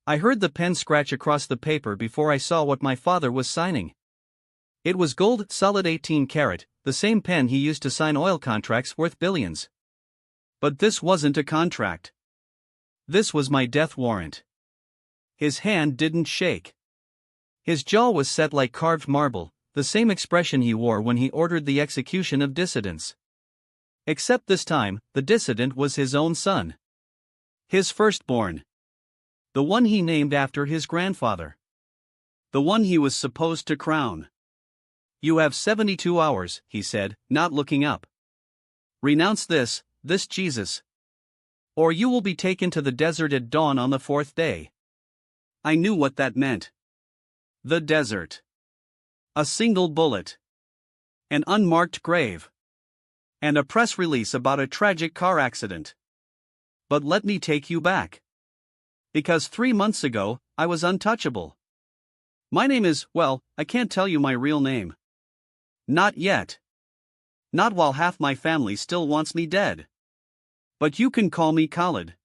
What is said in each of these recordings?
I heard the pen scratch across the paper before I saw what my father was signing. It was gold, solid 18 karat, the same pen he used to sign oil contracts worth billions. But this wasn't a contract. This was my death warrant. His hand didn't shake. His jaw was set like carved marble, the same expression he wore when he ordered the execution of dissidents. Except this time, the dissident was his own son. His firstborn. The one he named after his grandfather. The one he was supposed to crown. "You have 72 hours, he said, not looking up. "Renounce this Jesus. Or you will be taken to the desert at dawn on the 4th day." I knew what that meant. The desert. A single bullet. An unmarked grave. And a press release about a tragic car accident. But let me take you back. Because 3 months ago, I was untouchable. My name is, well, I can't tell you my real name. Not yet. Not while half my family still wants me dead. But you can call me Khalid.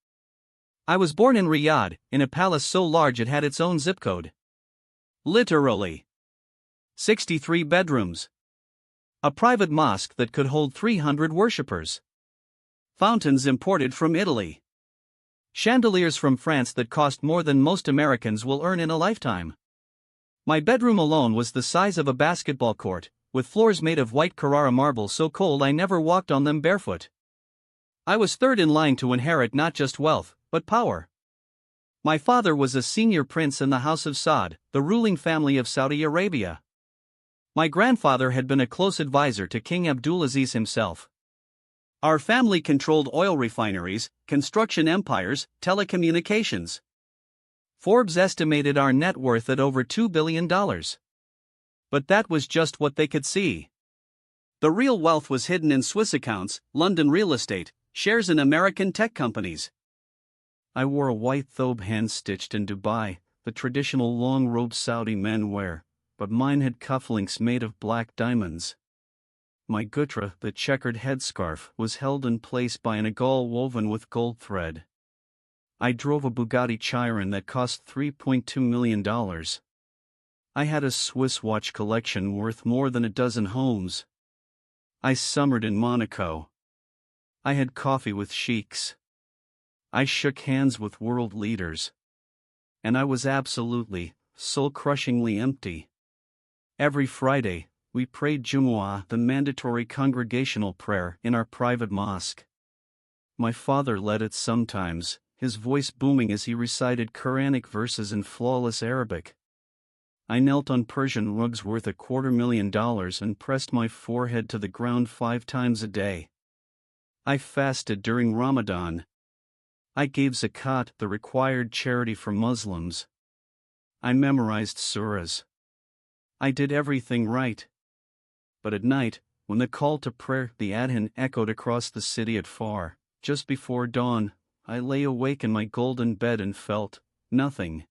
I was born in Riyadh, in a palace so large it had its own zip code. Literally. 63 bedrooms. A private mosque that could hold 300 worshippers. Fountains imported from Italy. Chandeliers from France that cost more than most Americans will earn in a lifetime. My bedroom alone was the size of a basketball court, with floors made of white Carrara marble so cold I never walked on them barefoot. I was third in line to inherit not just wealth, but power. My father was a senior prince in the House of Saud, the ruling family of Saudi Arabia. My grandfather had been a close advisor to King Abdulaziz himself. Our family controlled oil refineries, construction empires, telecommunications. Forbes estimated our net worth at over $2 billion. But that was just what they could see. The real wealth was hidden in Swiss accounts, London real estate, shares in American tech companies. I wore a white thobe hand-stitched in Dubai, the traditional long robe Saudi men wear, but mine had cufflinks made of black diamonds. My gutra, the checkered headscarf, was held in place by an agal woven with gold thread. I drove a Bugatti Chiron that cost $3.2 million. I had a Swiss watch collection worth more than a dozen homes. I summered in Monaco. I had coffee with sheiks. I shook hands with world leaders. And I was absolutely, soul-crushingly empty. Every Friday, we prayed Jumu'ah, the mandatory congregational prayer, in our private mosque. My father led it sometimes, his voice booming as he recited Quranic verses in flawless Arabic. I knelt on Persian rugs worth $250,000 and pressed my forehead to the ground 5 times a day. I fasted during Ramadan. I gave zakat, the required charity for Muslims. I memorized surahs. I did everything right. But at night, when the call to prayer, the adhan, echoed across the city at far, just before dawn, I lay awake in my golden bed and felt nothing.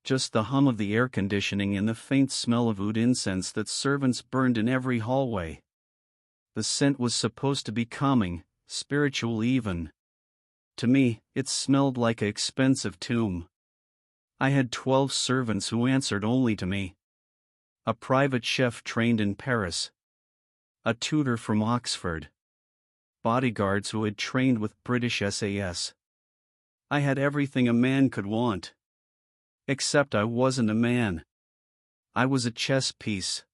Just the hum of the air conditioning and the faint smell of oud incense that servants burned in every hallway. The scent was supposed to be calming, spiritual even. To me, it smelled like an expensive tomb. I had 12 servants who answered only to me. A private chef trained in Paris. A tutor from Oxford. Bodyguards who had trained with British SAS. I had everything a man could want. Except I wasn't a man. I was a chess piece.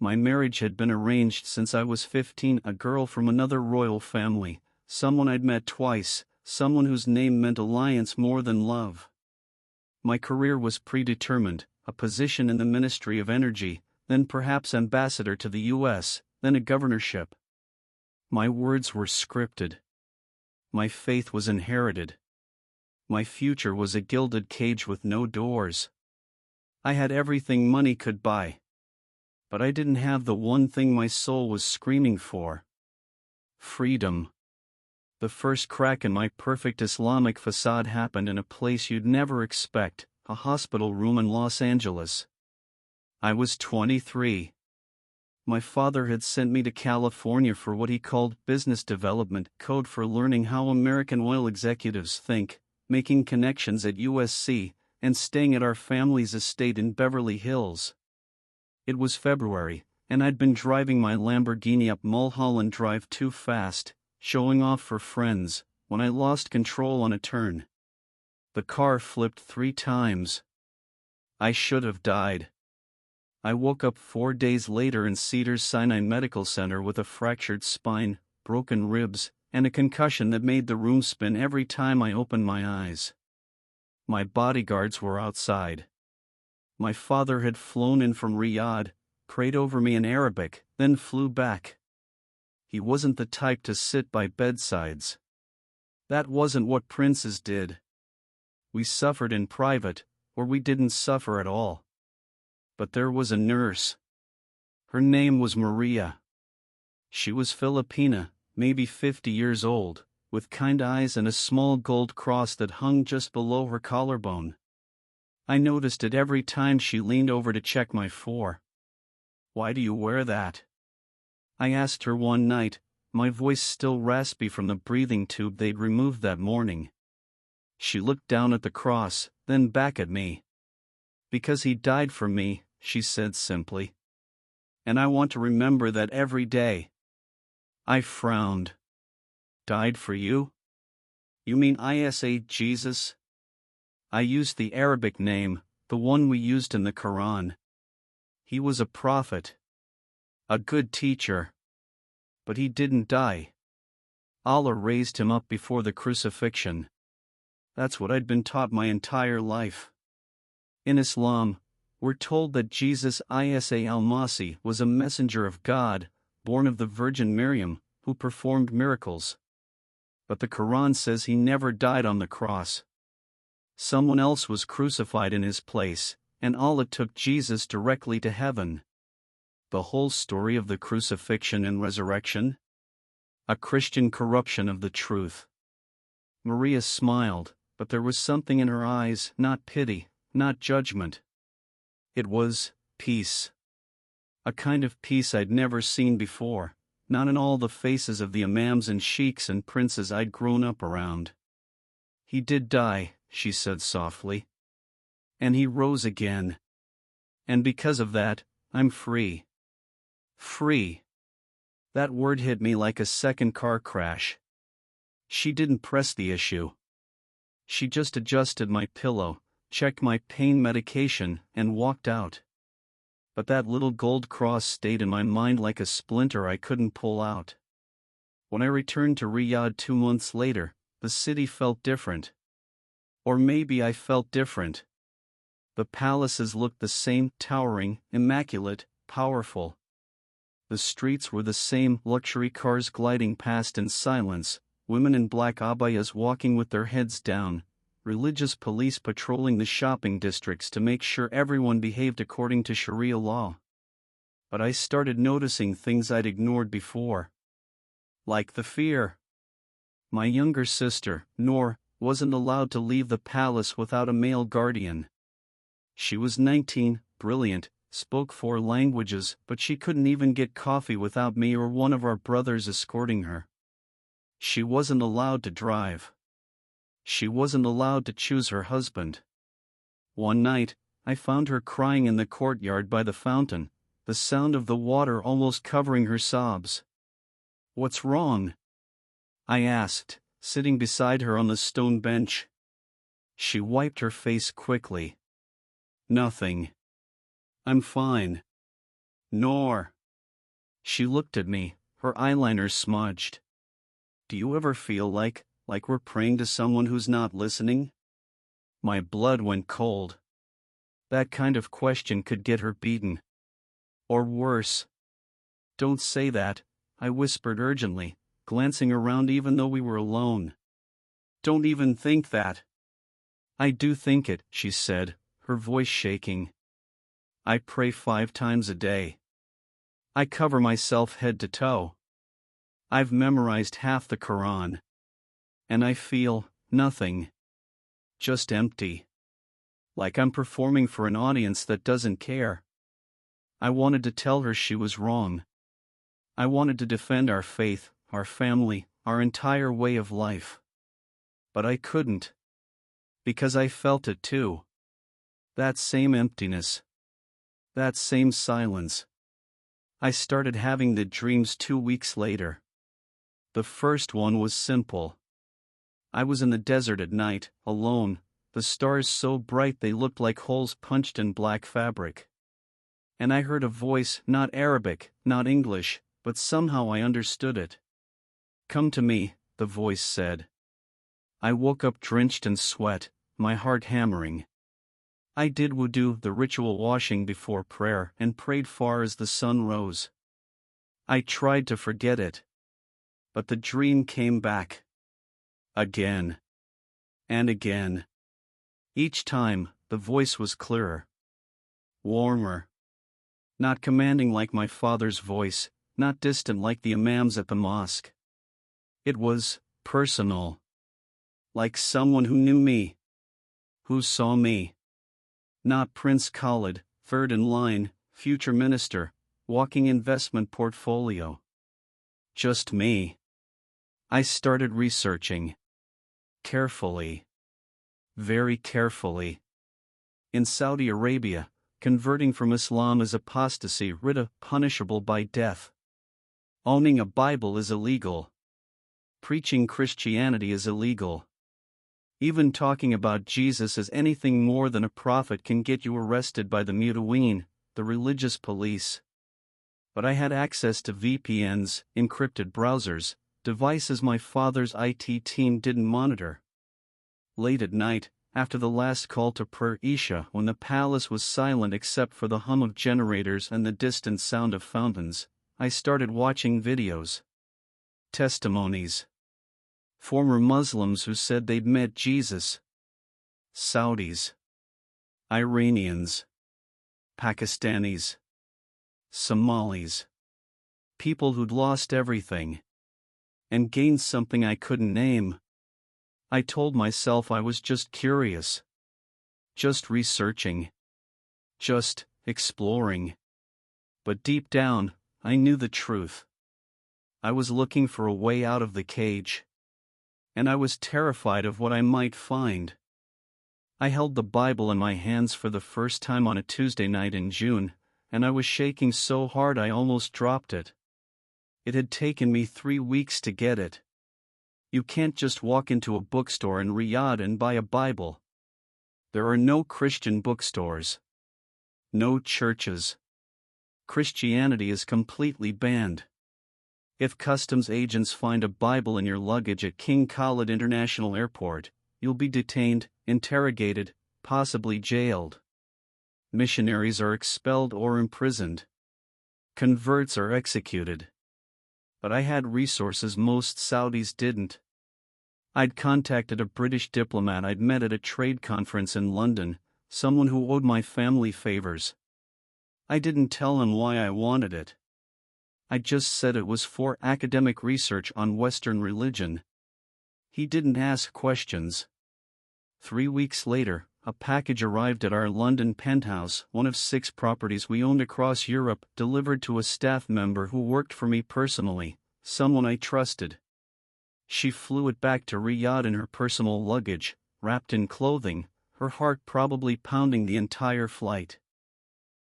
My marriage had been arranged since I was 15, a girl from another royal family, someone I'd met twice, someone whose name meant alliance more than love. My career was predetermined, a position in the Ministry of Energy, then perhaps ambassador to the U.S., then a governorship. My words were scripted. My faith was inherited. My future was a gilded cage with no doors. I had everything money could buy. But I didn't have the one thing my soul was screaming for. Freedom. The first crack in my perfect Islamic facade happened in a place you'd never expect, a hospital room in Los Angeles. I was 23. My father had sent me to California for what he called business development, code for learning how American oil executives think, making connections at USC, and staying at our family's estate in Beverly Hills. It was February, and I'd been driving my Lamborghini up Mulholland Drive too fast, showing off for friends, when I lost control on a turn. The car flipped 3 times. I should have died. I woke up 4 days later in Cedars-Sinai Medical Center with a fractured spine, broken ribs, and a concussion that made the room spin every time I opened my eyes. My bodyguards were outside. My father had flown in from Riyadh, prayed over me in Arabic, then flew back. He wasn't the type to sit by bedsides. That wasn't what princes did. We suffered in private, or we didn't suffer at all. But there was a nurse. Her name was Maria. She was Filipina, maybe 50 years old, with kind eyes and a small gold cross that hung just below her collarbone. I noticed it every time she leaned over to check my four. "Why do you wear that?" I asked her one night, my voice still raspy from the breathing tube they'd removed that morning. She looked down at the cross, then back at me. "Because he died for me," she said simply. "And I want to remember that every day." I frowned. "Died for you? You mean Isa Jesus?" I used the Arabic name, the one we used in the Quran. He was a prophet. A good teacher. But he didn't die. Allah raised him up before the crucifixion. That's what I'd been taught my entire life. In Islam, we're told that Jesus Isa al-Masih was a messenger of God, born of the Virgin Miriam, who performed miracles. But the Quran says he never died on the cross. Someone else was crucified in his place, and Allah took Jesus directly to heaven. The whole story of the crucifixion and resurrection? A Christian corruption of the truth. Maria smiled, but there was something in her eyes, not pity, not judgment. It was peace. A kind of peace I'd never seen before, not in all the faces of the imams and sheiks and princes I'd grown up around. "He did die," she said softly. "And he rose again. And because of that, I'm free." Free. That word hit me like a second car crash. She didn't press the issue. She just adjusted my pillow, checked my pain medication, and walked out. But that little gold cross stayed in my mind like a splinter I couldn't pull out. When I returned to Riyadh 2 months later, the city felt different. Or maybe I felt different. The palaces looked the same, towering, immaculate, powerful. The streets were the same, luxury cars gliding past in silence, women in black abayas walking with their heads down, religious police patrolling the shopping districts to make sure everyone behaved according to Sharia law. But I started noticing things I'd ignored before. Like the fear. My younger sister, Noor, wasn't allowed to leave the palace without a male guardian. She was 19, brilliant, spoke 4 languages, but she couldn't even get coffee without me or one of our brothers escorting her. She wasn't allowed to drive. She wasn't allowed to choose her husband. One night, I found her crying in the courtyard by the fountain, the sound of the water almost covering her sobs. "What's wrong?" I asked, sitting beside her on the stone bench. She wiped her face quickly. "Nothing. I'm fine." "Nor." She looked at me, her eyeliner smudged. "Do you ever feel like we're praying to someone who's not listening?" My blood went cold. That kind of question could get her beaten. Or worse. "Don't say that," I whispered urgently, glancing around even though we were alone. "Don't even think that." "I do think it," she said, her voice shaking. "I pray 5 times a day. I cover myself head to toe. I've memorized half the Quran. And I feel nothing. Just empty. Like I'm performing for an audience that doesn't care." I wanted to tell her she was wrong. I wanted to defend our faith, our family, our entire way of life. But I couldn't. Because I felt it too. That same emptiness. That same silence. I started having the dreams 2 weeks later. The first one was simple. I was in the desert at night, alone, the stars so bright they looked like holes punched in black fabric. And I heard a voice, not Arabic, not English, but somehow I understood it. "Come to me," the voice said. I woke up drenched in sweat, my heart hammering. I did wudu, the ritual washing before prayer, and prayed far as the sun rose. I tried to forget it. But the dream came back. Again. And again. Each time, the voice was clearer. Warmer. Not commanding like my father's voice, not distant like the imams at the mosque. It was personal. Like someone who knew me. Who saw me. Not Prince Khalid, third in line, future minister, walking investment portfolio. Just me. I started researching. Carefully. Very carefully. In Saudi Arabia, converting from Islam is apostasy, ridda, punishable by death. Owning a Bible is illegal. Preaching Christianity is illegal. Even talking about Jesus as anything more than a prophet can get you arrested by the mutaween, the religious police. But I had access to VPNs, encrypted browsers, devices my father's IT team didn't monitor. Late at night, after the last call to prayer Isha, when the palace was silent except for the hum of generators and the distant sound of fountains, I started watching videos. Testimonies. Former Muslims who said they'd met Jesus. Saudis. Iranians. Pakistanis. Somalis. People who'd lost everything. And gained something I couldn't name. I told myself I was just curious. Just researching. Just exploring. But deep down, I knew the truth. I was looking for a way out of the cage. And I was terrified of what I might find. I held the Bible in my hands for the first time on a Tuesday night in June, and I was shaking so hard I almost dropped it. It had taken me 3 weeks to get it. You can't just walk into a bookstore in Riyadh and buy a Bible. There are no Christian bookstores. No churches. Christianity is completely banned. If customs agents find a Bible in your luggage at King Khalid International Airport, you'll be detained, interrogated, possibly jailed. Missionaries are expelled or imprisoned. Converts are executed. But I had resources most Saudis didn't. I'd contacted a British diplomat I'd met at a trade conference in London, someone who owed my family favors. I didn't tell him why I wanted it. I just said it was for academic research on Western religion. He didn't ask questions. 3 weeks later, a package arrived at our London penthouse, one of 6 properties we owned across Europe, delivered to a staff member who worked for me personally, someone I trusted. She flew it back to Riyadh in her personal luggage, wrapped in clothing, her heart probably pounding the entire flight.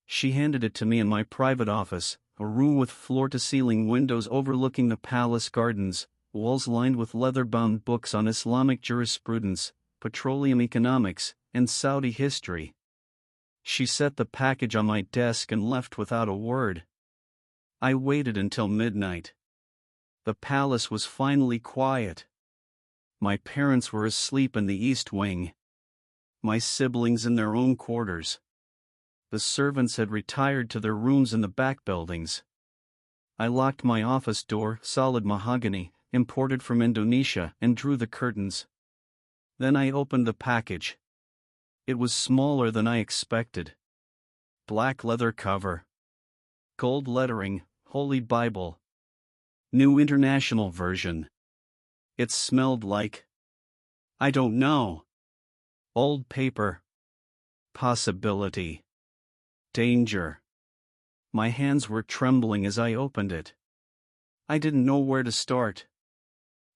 She handed it to me in my private office, a room with floor-to-ceiling windows overlooking the palace gardens, walls lined with leather-bound books on Islamic jurisprudence, petroleum economics, and Saudi history. She set the package on my desk and left without a word. I waited until midnight. The palace was finally quiet. My parents were asleep in the East Wing. My siblings in their own quarters. The servants had retired to their rooms in the back buildings. I locked my office door, solid mahogany, imported from Indonesia, and drew the curtains. Then I opened the package. It was smaller than I expected. Black leather cover. Gold lettering, Holy Bible. New International Version. It smelled like, I don't know. Old paper. Possibility. Danger. My hands were trembling as I opened it. I didn't know where to start.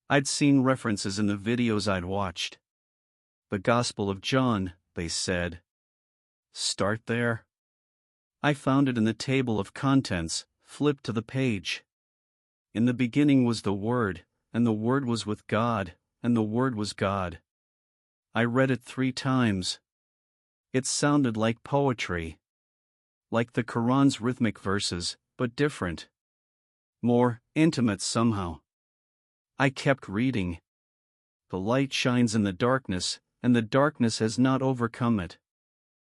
I'd seen references in the videos I'd watched. The Gospel of John, they said. Start there. I found it in the table of contents, flipped to the page. In the beginning was the Word, and the Word was with God, and the Word was God. I read it 3 times. It sounded like poetry. Like the Quran's rhythmic verses, but different. More intimate somehow. I kept reading. The light shines in the darkness, and the darkness has not overcome it.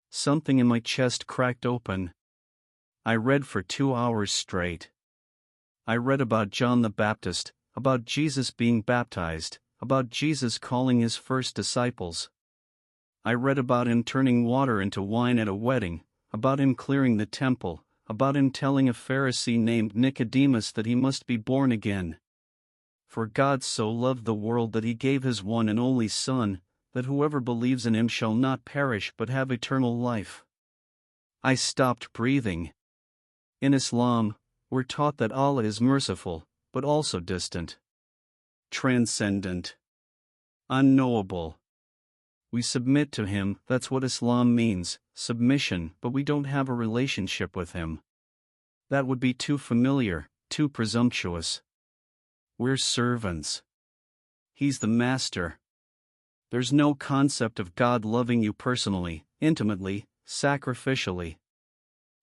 Something in my chest cracked open. I read for 2 hours straight. I read about John the Baptist, about Jesus being baptized, about Jesus calling his first disciples. I read about him turning water into wine at a wedding, about him clearing the temple, about him telling a Pharisee named Nicodemus that he must be born again. For God so loved the world that he gave his one and only Son, that whoever believes in him shall not perish but have eternal life. I stopped breathing. In Islam, we're taught that Allah is merciful, but also distant. Transcendent. Unknowable. We submit to him, that's what Islam means, submission, but we don't have a relationship with him. That would be too familiar, too presumptuous. We're servants. He's the master. There's no concept of God loving you personally, intimately, sacrificially.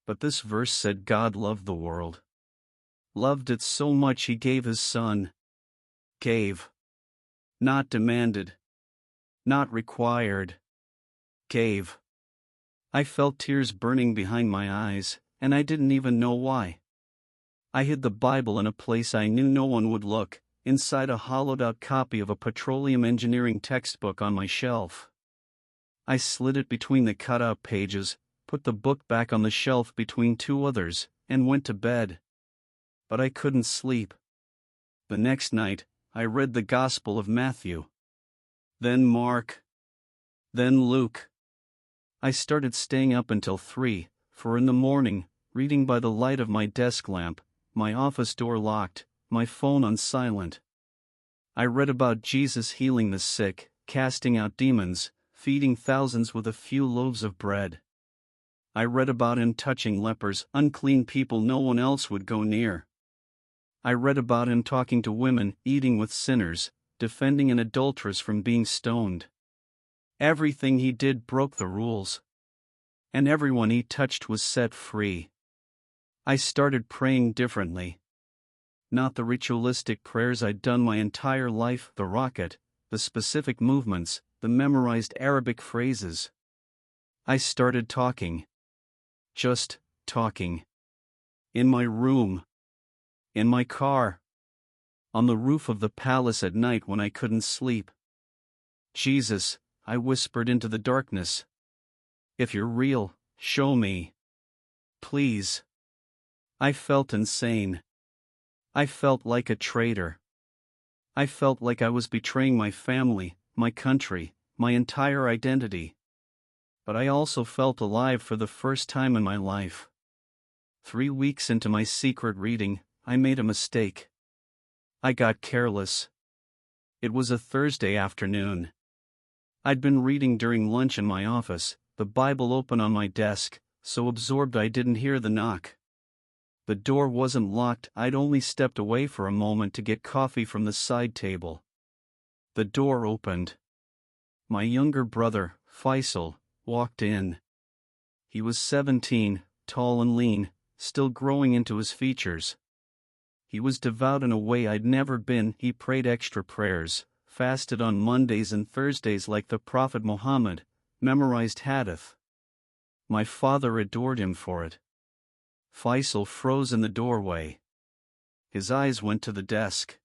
But this verse said God loved the world. Loved it so much he gave his Son. Gave. Not demanded. Not required. Gave. I felt tears burning behind my eyes, and I didn't even know why. I hid the Bible in a place I knew no one would look, inside a hollowed-out copy of a petroleum engineering textbook on my shelf. I slid it between the cut-out pages, put the book back on the shelf between 2 others, and went to bed. But I couldn't sleep. The next night, I read the Gospel of Matthew. Then Mark. Then Luke. I started staying up until 3, for in the morning, reading by the light of my desk lamp, my office door locked, my phone on silent. I read about Jesus healing the sick, casting out demons, feeding thousands with a few loaves of bread. I read about him touching lepers, unclean people no one else would go near. I read about him talking to women, eating with sinners, defending an adulteress from being stoned. Everything he did broke the rules. And everyone he touched was set free. I started praying differently. Not the ritualistic prayers I'd done my entire life, the rocket, the specific movements, the memorized Arabic phrases. I started talking. Just talking. In my room. In my car. On the roof of the palace at night when I couldn't sleep. Jesus, I whispered into the darkness. If you're real, show me. Please. I felt insane. I felt like a traitor. I felt like I was betraying my family, my country, my entire identity. But I also felt alive for the first time in my life. 3 weeks into my secret reading, I made a mistake. I got careless. It was a Thursday afternoon. I'd been reading during lunch in my office, the Bible open on my desk, so absorbed I didn't hear the knock. The door wasn't locked, I'd only stepped away for a moment to get coffee from the side table. The door opened. My younger brother, Faisal, walked in. He was 17, tall and lean, still growing into his features. He was devout in a way I'd never been. He prayed extra prayers, fasted on Mondays and Thursdays like the Prophet Muhammad, memorized hadith. My father adored him for it. Faisal froze in the doorway. His eyes went to the desk.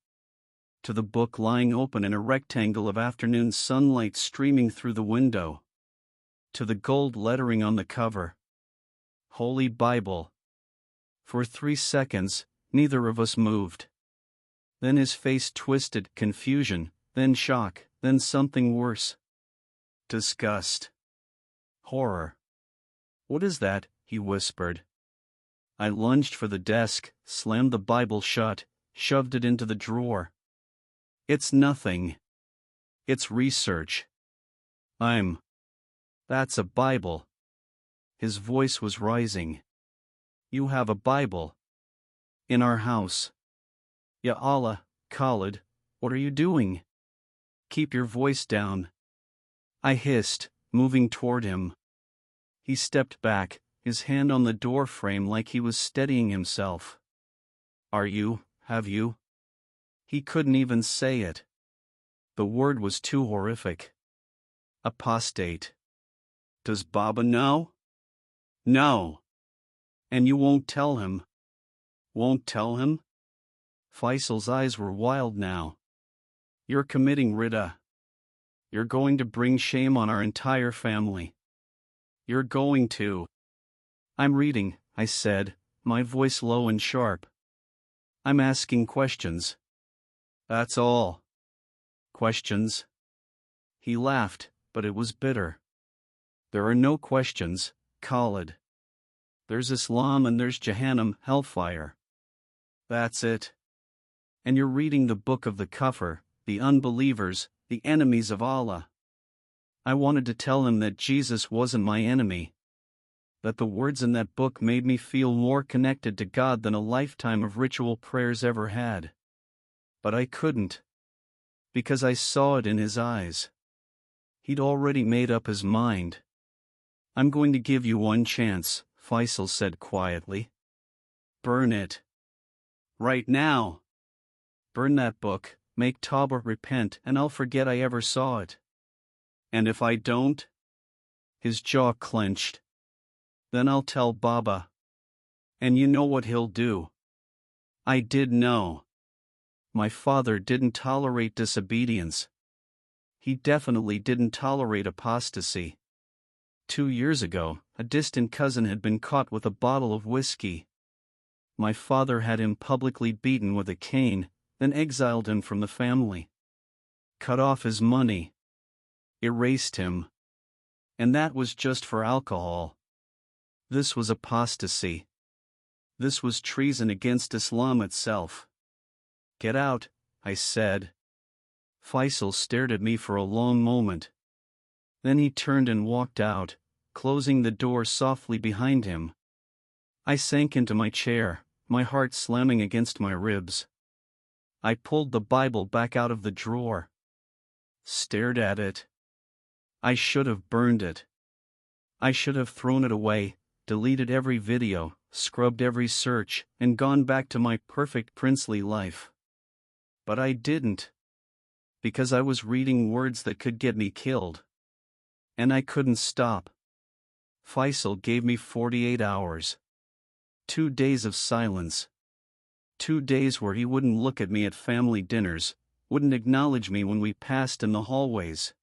To the book lying open in a rectangle of afternoon sunlight streaming through the window. To the gold lettering on the cover. Holy Bible. For 3 seconds, neither of us moved. Then his face twisted, confusion, then shock, then something worse. Disgust. Horror. What is that? He whispered. I lunged for the desk, slammed the Bible shut, shoved it into the drawer. It's nothing. It's research. That's a Bible. His voice was rising. You have a Bible. In our house. Ya Allah, Khalid, what are you doing? Keep your voice down. I hissed, moving toward him. He stepped back, his hand on the door frame like he was steadying himself. Have you? He couldn't even say it. The word was too horrific. Apostate. Does Baba know? No. And you won't tell him? Won't tell him? Faisal's eyes were wild now. You're committing ridda. You're going to bring shame on our entire family. You're going to. I'm reading, I said, my voice low and sharp. I'm asking questions. That's all. Questions? He laughed, but it was bitter. There are no questions, Khalid. There's Islam and there's Jahannam, hellfire. That's it. And you're reading the book of the Kufr, the unbelievers, the enemies of Allah. I wanted to tell him that Jesus wasn't my enemy. That the words in that book made me feel more connected to God than a lifetime of ritual prayers ever had. But I couldn't. Because I saw it in his eyes. He'd already made up his mind. I'm going to give you one chance, Faisal said quietly. Burn it. Right now. Burn that book, make Tawbah, repent, and I'll forget I ever saw it. And if I don't? His jaw clenched. Then I'll tell Baba. And you know what he'll do. I did know. My father didn't tolerate disobedience. He definitely didn't tolerate apostasy. 2 years ago, a distant cousin had been caught with a bottle of whiskey. My father had him publicly beaten with a cane, then exiled him from the family. Cut off his money. Erased him. And that was just for alcohol. This was apostasy. This was treason against Islam itself. Get out, I said. Faisal stared at me for a long moment. Then he turned and walked out, closing the door softly behind him. I sank into my chair, my heart slamming against my ribs. I pulled the Bible back out of the drawer. Stared at it. I should have burned it. I should have thrown it away, deleted every video, scrubbed every search, and gone back to my perfect princely life. But I didn't. Because I was reading words that could get me killed. And I couldn't stop. Faisal gave me 48 hours. 2 days of silence. 2 days where he wouldn't look at me at family dinners, wouldn't acknowledge me when we passed in the hallways.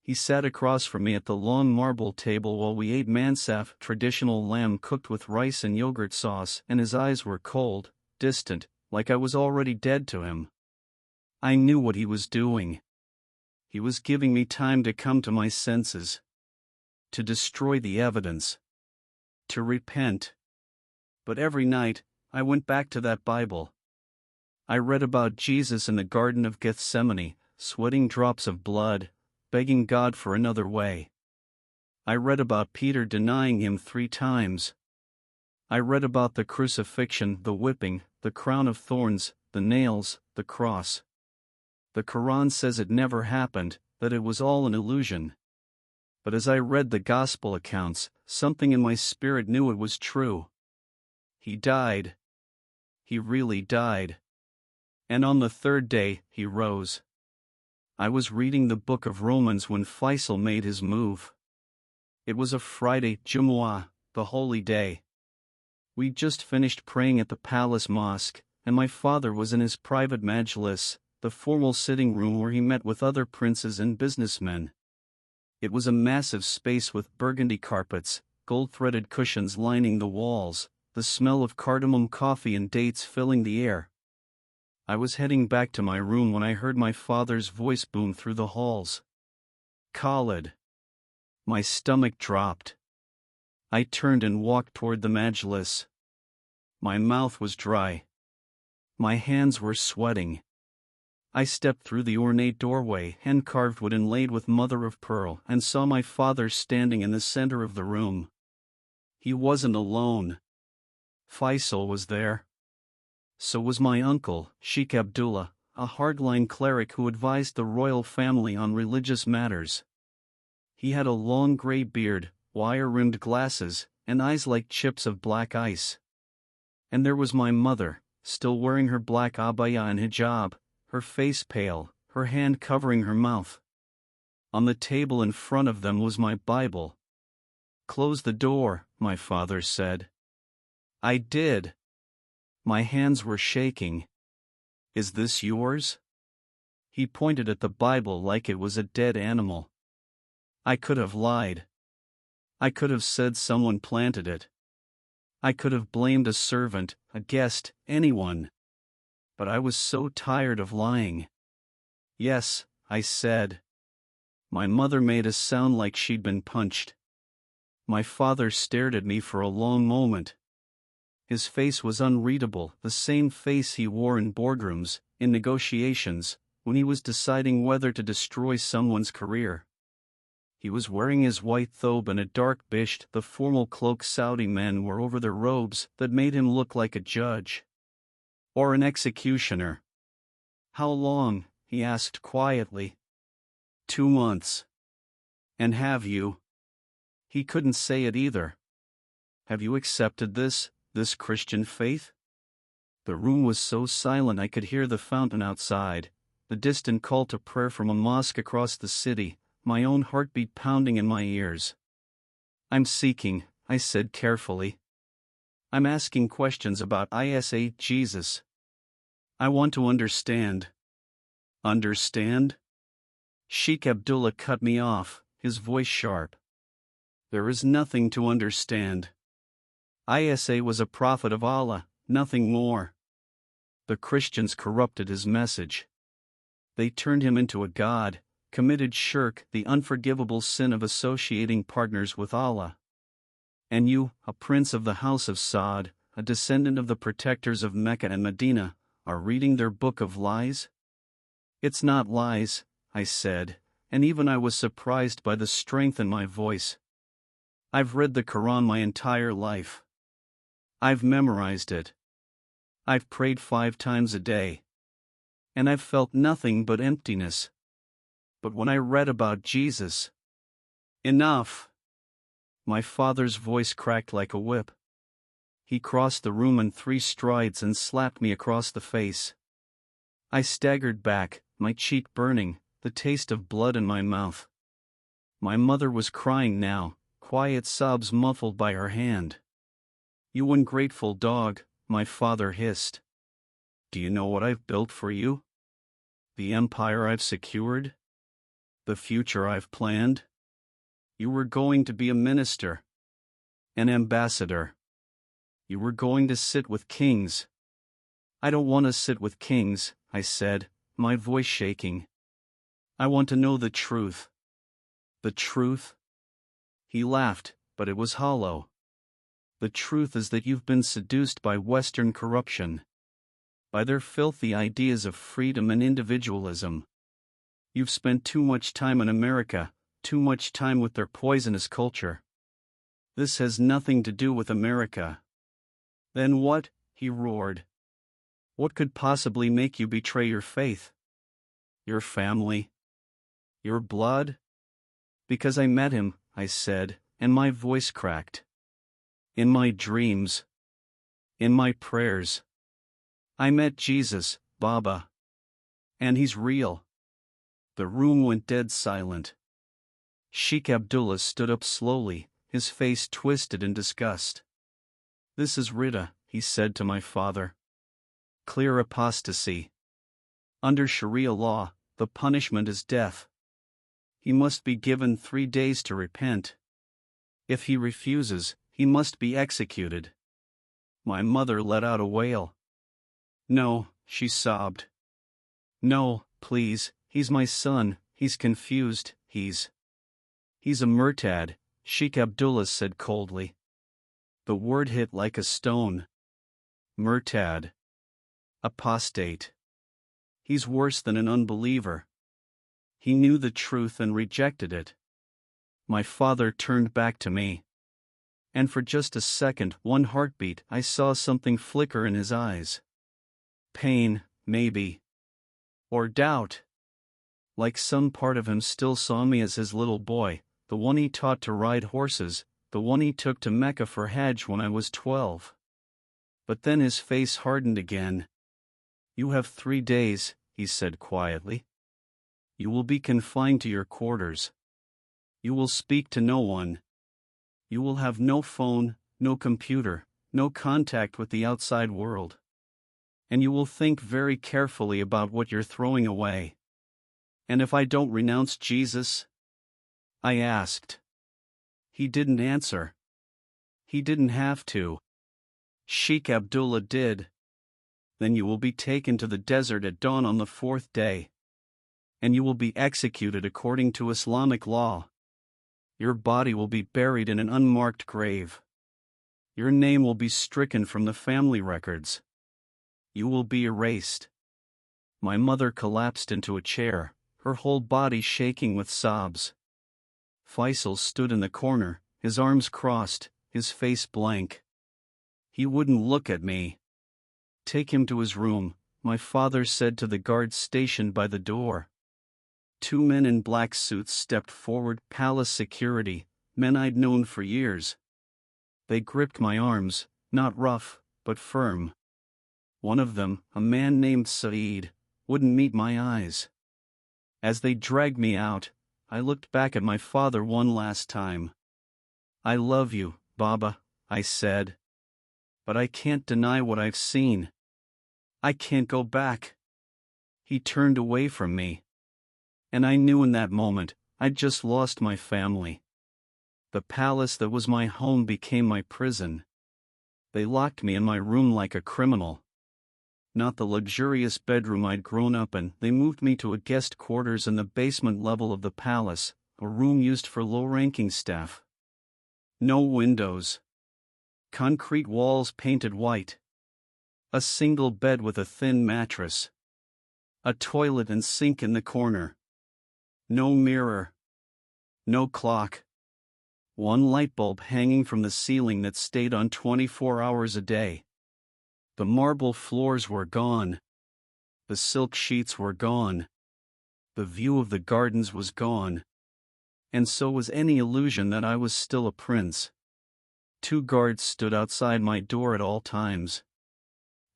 He sat across from me at the long marble table while we ate mansaf, traditional lamb cooked with rice and yogurt sauce, and his eyes were cold, distant, like I was already dead to him. I knew what he was doing. He was giving me time to come to my senses. To destroy the evidence. To repent. But every night, I went back to that Bible. I read about Jesus in the Garden of Gethsemane, sweating drops of blood, begging God for another way. I read about Peter denying him 3 times. I read about the crucifixion, the whipping, the crown of thorns, the nails, the cross. The Quran says it never happened, that it was all an illusion. But as I read the gospel accounts, something in my spirit knew it was true. He died. He really died. And on the 3rd day, he rose. I was reading the book of Romans when Faisal made his move. It was a Friday, Jumu'ah, the holy day. We'd just finished praying at the palace mosque, and my father was in his private majlis, the formal sitting room where he met with other princes and businessmen. It was a massive space with burgundy carpets, gold-threaded cushions lining the walls, the smell of cardamom coffee and dates filling the air. I was heading back to my room when I heard my father's voice boom through the halls. Khalid. My stomach dropped. I turned and walked toward the majlis. My mouth was dry. My hands were sweating. I stepped through the ornate doorway, hand-carved wood inlaid with mother of pearl, and saw my father standing in the center of the room. He wasn't alone. Faisal was there. So was my uncle, Sheikh Abdullah, a hardline cleric who advised the royal family on religious matters. He had a long gray beard, wire-rimmed glasses, and eyes like chips of black ice. And there was my mother, still wearing her black abaya and hijab, her face pale, her hand covering her mouth. On the table in front of them was my Bible. "Close the door," my father said. I did. My hands were shaking. "Is this yours?" He pointed at the Bible like it was a dead animal. I could have lied. I could have said someone planted it. I could have blamed a servant, a guest, anyone. But I was so tired of lying. "Yes," I said. My mother made a sound like she'd been punched. My father stared at me for a long moment. His face was unreadable, the same face he wore in boardrooms, in negotiations, when he was deciding whether to destroy someone's career. He was wearing his white thobe and a dark bisht, the formal cloak Saudi men wore over their robes, that made him look like a judge. Or an executioner. "How long?" he asked quietly. 2 months. "And have you?" He couldn't say it either. "Have you accepted this Christian faith?" The room was so silent I could hear the fountain outside, the distant call to prayer from a mosque across the city, my own heartbeat pounding in my ears. "I'm seeking," I said carefully. "I'm asking questions about Isa Jesus. I want to understand." "Understand?" Sheikh Abdullah cut me off, his voice sharp. "There is nothing to understand. Isa was a prophet of Allah, nothing more. The Christians corrupted his message. They turned him into a god, committed shirk, the unforgivable sin of associating partners with Allah. And you, a prince of the house of Saud, a descendant of the protectors of Mecca and Medina, are reading their book of lies?" "It's not lies," I said, and even I was surprised by the strength in my voice. "I've read the Quran my entire life. I've memorized it. I've prayed 5 times a day. And I've felt nothing but emptiness. But when I read about Jesus..." "Enough!" My father's voice cracked like a whip. He crossed the room in 3 strides and slapped me across the face. I staggered back, my cheek burning, the taste of blood in my mouth. My mother was crying now, quiet sobs muffled by her hand. "You ungrateful dog," my father hissed. "Do you know what I've built for you? The empire I've secured? The future I've planned? You were going to be a minister. An ambassador. You were going to sit with kings." "I don't want to sit with kings," I said, my voice shaking. "I want to know the truth." "The truth?" He laughed, but it was hollow. "The truth is that you've been seduced by Western corruption. By their filthy ideas of freedom and individualism. You've spent too much time in America, too much time with their poisonous culture. This has nothing to do with America." "Then what?" he roared. "What could possibly make you betray your faith? Your family? Your blood?" "Because I met him," I said, and my voice cracked. "In my dreams. In my prayers. I met Jesus, Baba. And he's real." The room went dead silent. Sheikh Abdullah stood up slowly, his face twisted in disgust. "This is Ridda," he said to my father. "Clear apostasy. Under Sharia law, the punishment is death. He must be given 3 days to repent. If he refuses, he must be executed." My mother let out a wail. "No," she sobbed. "No, please, he's my son, he's confused, he's a murtad," Sheikh Abdullah said coldly. The word hit like a stone. Murtad. Apostate. He's worse than an unbeliever. He knew the truth and rejected it. My father turned back to me. And for just a second, one heartbeat, I saw something flicker in his eyes. Pain, maybe. Or doubt. Like some part of him still saw me as his little boy, the one he taught to ride horses, the one he took to Mecca for Hajj when I was 12. But then his face hardened again. You have 3 days, he said quietly. You will be confined to your quarters. You will speak to no one. You will have no phone, no computer, no contact with the outside world. And you will think very carefully about what you're throwing away. And if I don't renounce Jesus? I asked. He didn't answer. He didn't have to. Sheikh Abdullah did. Then you will be taken to the desert at dawn on the 4th day. And you will be executed according to Islamic law. Your body will be buried in an unmarked grave. Your name will be stricken from the family records. You will be erased. My mother collapsed into a chair, her whole body shaking with sobs. Faisal stood in the corner, his arms crossed, his face blank. He wouldn't look at me. Take him to his room, my father said to the guards stationed by the door. 2 men in black suits stepped forward, palace security, men I'd known for years. They gripped my arms, not rough, but firm. One of them, a man named Saeed, wouldn't meet my eyes. As they dragged me out, I looked back at my father one last time. I love you, Baba, I said. But I can't deny what I've seen. I can't go back. He turned away from me. And I knew in that moment, I'd just lost my family. The palace that was my home became my prison. They locked me in my room like a criminal. Not the luxurious bedroom I'd grown up in, they moved me to a guest quarters in the basement level of the palace, a room used for low-ranking staff. No windows. Concrete walls painted white. A single bed with a thin mattress. A toilet and sink in the corner. No mirror. No clock. One light bulb hanging from the ceiling that stayed on 24 hours a day. The marble floors were gone. The silk sheets were gone. The view of the gardens was gone. And so was any illusion that I was still a prince. 2 guards stood outside my door at all times.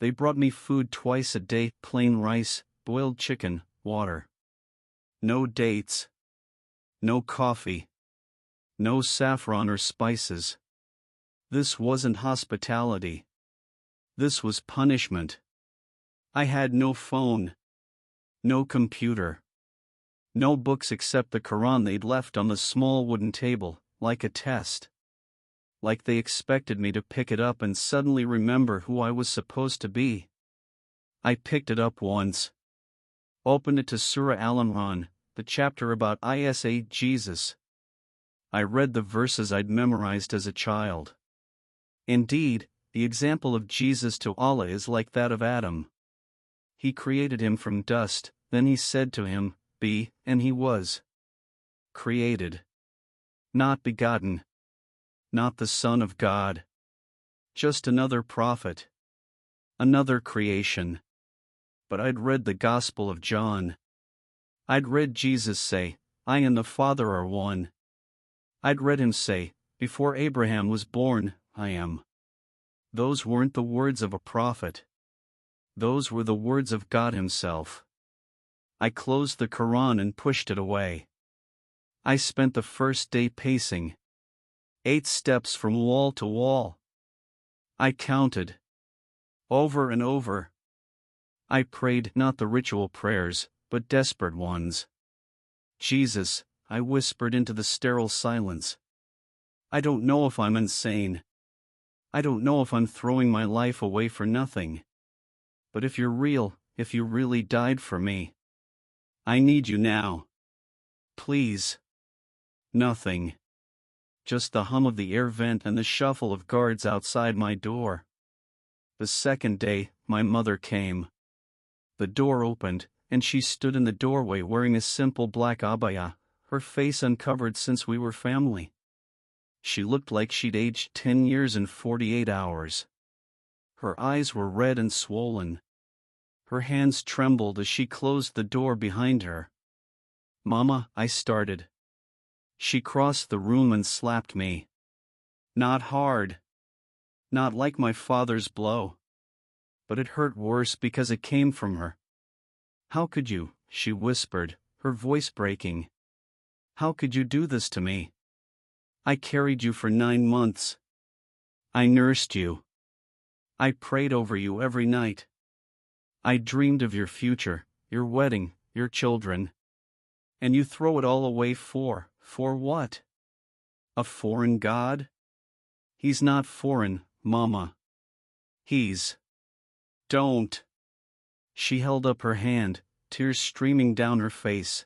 They brought me food twice a day, plain rice, boiled chicken, water. No dates. No coffee. No saffron or spices. This wasn't hospitality. This was punishment. I had no phone. No computer. No books except the Quran they'd left on the small wooden table, like a test. Like they expected me to pick it up and suddenly remember who I was supposed to be. I picked it up once. Opened it to Surah Al-Imran, the chapter about Isa Jesus. I read the verses I'd memorized as a child. Indeed, the example of Jesus to Allah is like that of Adam. He created him from dust, then he said to him, "Be," and he was. Created. Not begotten. Not the Son of God. Just another prophet. Another creation. But I'd read the Gospel of John. I'd read Jesus say, "I and the Father are one." I'd read him say, "Before Abraham was born, I am." Those weren't the words of a prophet. Those were the words of God himself. I closed the Quran and pushed it away. I spent the first day pacing. 8 steps from wall to wall. I counted. Over and over. I prayed not the ritual prayers, but desperate ones. "Jesus," I whispered into the sterile silence. "I don't know if I'm insane. I don't know if I'm throwing my life away for nothing. But if you're real, if you really died for me, I need you now. Please." Nothing. Just the hum of the air vent and the shuffle of guards outside my door. The second day, my mother came. The door opened, and she stood in the doorway wearing a simple black abaya, her face uncovered since we were family. She looked like she'd aged 10 years in 48 hours. Her eyes were red and swollen. Her hands trembled as she closed the door behind her. "Mama," I started. She crossed the room and slapped me. Not hard. Not like my father's blow. But it hurt worse because it came from her. "How could you?" she whispered, her voice breaking. "How could you do this to me? I carried you for 9 months. I nursed you. I prayed over you every night. I dreamed of your future, your wedding, your children. And you throw it all away for what? A foreign god? He's not foreign, Mama. He's... Don't." She held up her hand, tears streaming down her face.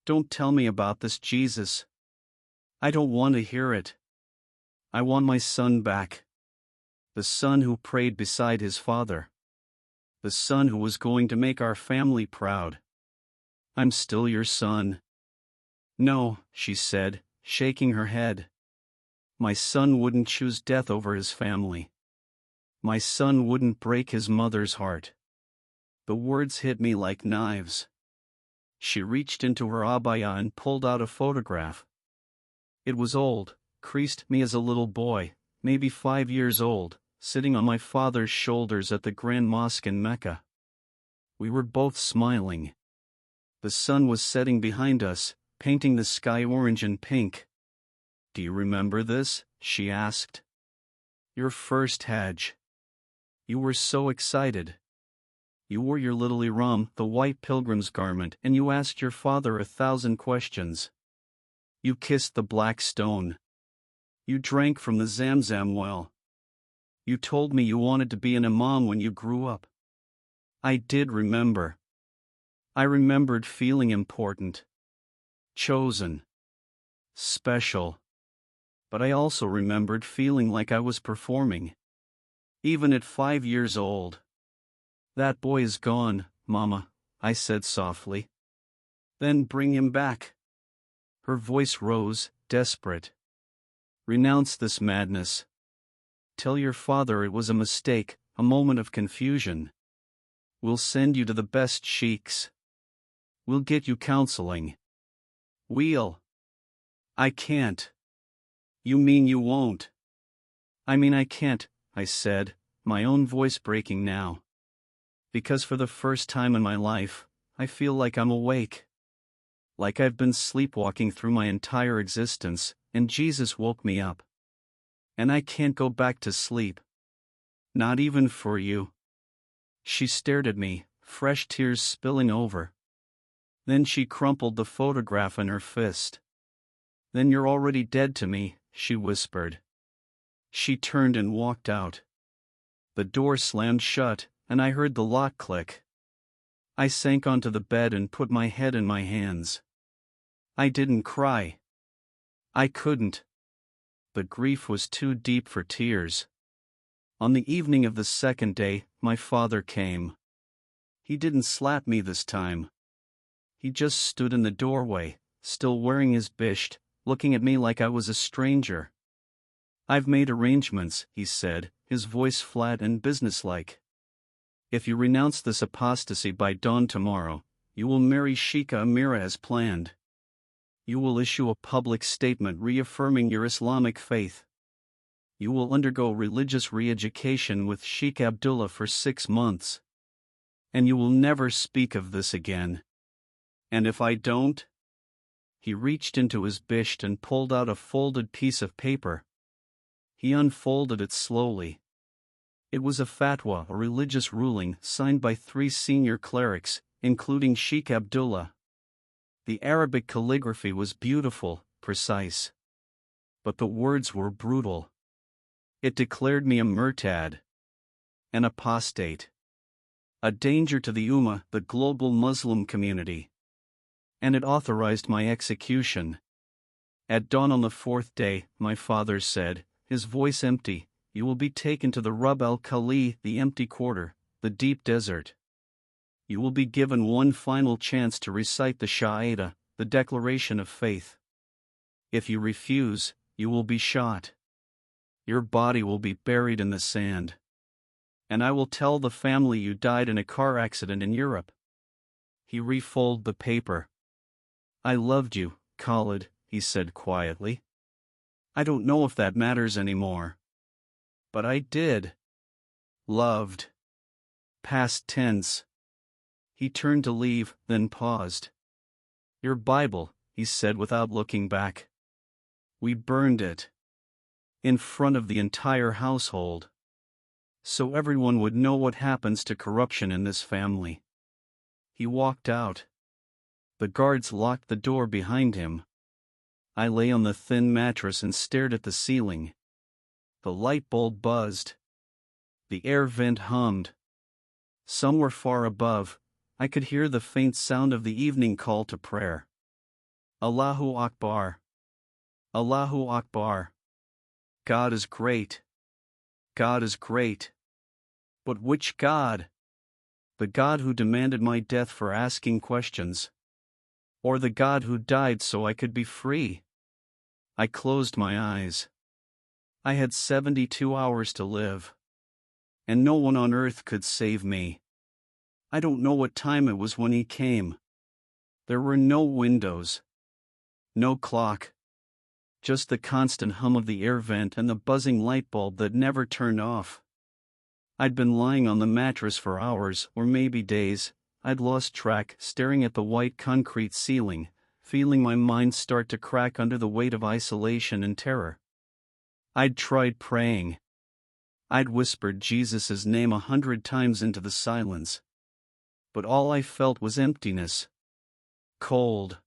"Don't tell me about this, Jesus. I don't want to hear it. I want my son back. The son who prayed beside his father. The son who was going to make our family proud. I'm still your son." "No," she said, shaking her head. "My son wouldn't choose death over his family. My son wouldn't break his mother's heart." The words hit me like knives. She reached into her abaya and pulled out a photograph. It was old, creased me as a little boy, maybe 5 years old, sitting on my father's shoulders at the Grand Mosque in Mecca. We were both smiling. The sun was setting behind us, painting the sky orange and pink. "Do you remember this?" she asked. "Your first Hajj. You were so excited. You wore your little ihram, the white pilgrim's garment, and you asked your father 1,000 questions. You kissed the black stone. You drank from the Zamzam well. You told me you wanted to be an imam when you grew up." I did remember. I remembered feeling important. Chosen. Special. But I also remembered feeling like I was performing. Even at 5 years old. "That boy is gone, Mama," I said softly. "Then bring him back." Her voice rose, desperate. "Renounce this madness. Tell your father it was a mistake, a moment of confusion. We'll send you to the best sheiks. We'll get you counseling. We'll..." "I can't." "You mean you won't?" "I mean I can't," I said, my own voice breaking now. "Because for the first time in my life, I feel like I'm awake. Like I've been sleepwalking through my entire existence, and Jesus woke me up. And I can't go back to sleep. Not even for you." She stared at me, fresh tears spilling over. Then she crumpled the photograph in her fist. "Then you're already dead to me," she whispered. She turned and walked out. The door slammed shut, and I heard the lock click. I sank onto the bed and put my head in my hands. I didn't cry. I couldn't. The grief was too deep for tears. On the evening of the second day, my father came. He didn't slap me this time. He just stood in the doorway, still wearing his bisht, looking at me like I was a stranger. "I've made arrangements," he said, his voice flat and businesslike. "If you renounce this apostasy by dawn tomorrow, you will marry Sheikha Amira as planned. You will issue a public statement reaffirming your Islamic faith. You will undergo religious re-education with Sheikh Abdullah for 6 months. And you will never speak of this again. And if I don't?" He reached into his bisht and pulled out a folded piece of paper. He unfolded it slowly. It was a fatwa, a religious ruling, signed by 3 senior clerics, including Sheikh Abdullah. The Arabic calligraphy was beautiful, precise. But the words were brutal. It declared me a murtad. An apostate. A danger to the Ummah, the global Muslim community. And it authorized my execution. At dawn on the 4th day, my father said, his voice empty, "You will be taken to the Rub al-Khali, the empty quarter, the deep desert. You will be given one final chance to recite the Shahada, the declaration of faith. If you refuse, you will be shot. Your body will be buried in the sand. And I will tell the family you died in a car accident in Europe. He refolded the paper. I loved you, Khalid, he said quietly. I don't know if that matters anymore. But I did. Loved. Past tense. He turned to leave, then paused. Your Bible, he said without looking back. We burned it. In front of the entire household. So everyone would know what happens to corruption in this family. He walked out. The guards locked the door behind him. I lay on the thin mattress and stared at the ceiling. The light bulb buzzed. The air vent hummed. Somewhere far above, I could hear the faint sound of the evening call to prayer. Allahu Akbar. Allahu Akbar. God is great. God is great. But which God? The God who demanded my death for asking questions? Or the God who died so I could be free? I closed my eyes. I had 72 hours to live. And no one on earth could save me. I don't know what time it was when he came. There were no windows. No clock. Just the constant hum of the air vent and the buzzing light bulb that never turned off. I'd been lying on the mattress for hours, or maybe days. I'd lost track, staring at the white concrete ceiling, feeling my mind start to crack under the weight of isolation and terror. I'd tried praying. I'd whispered Jesus' name 100 times into the silence. But all I felt was emptiness. Cold.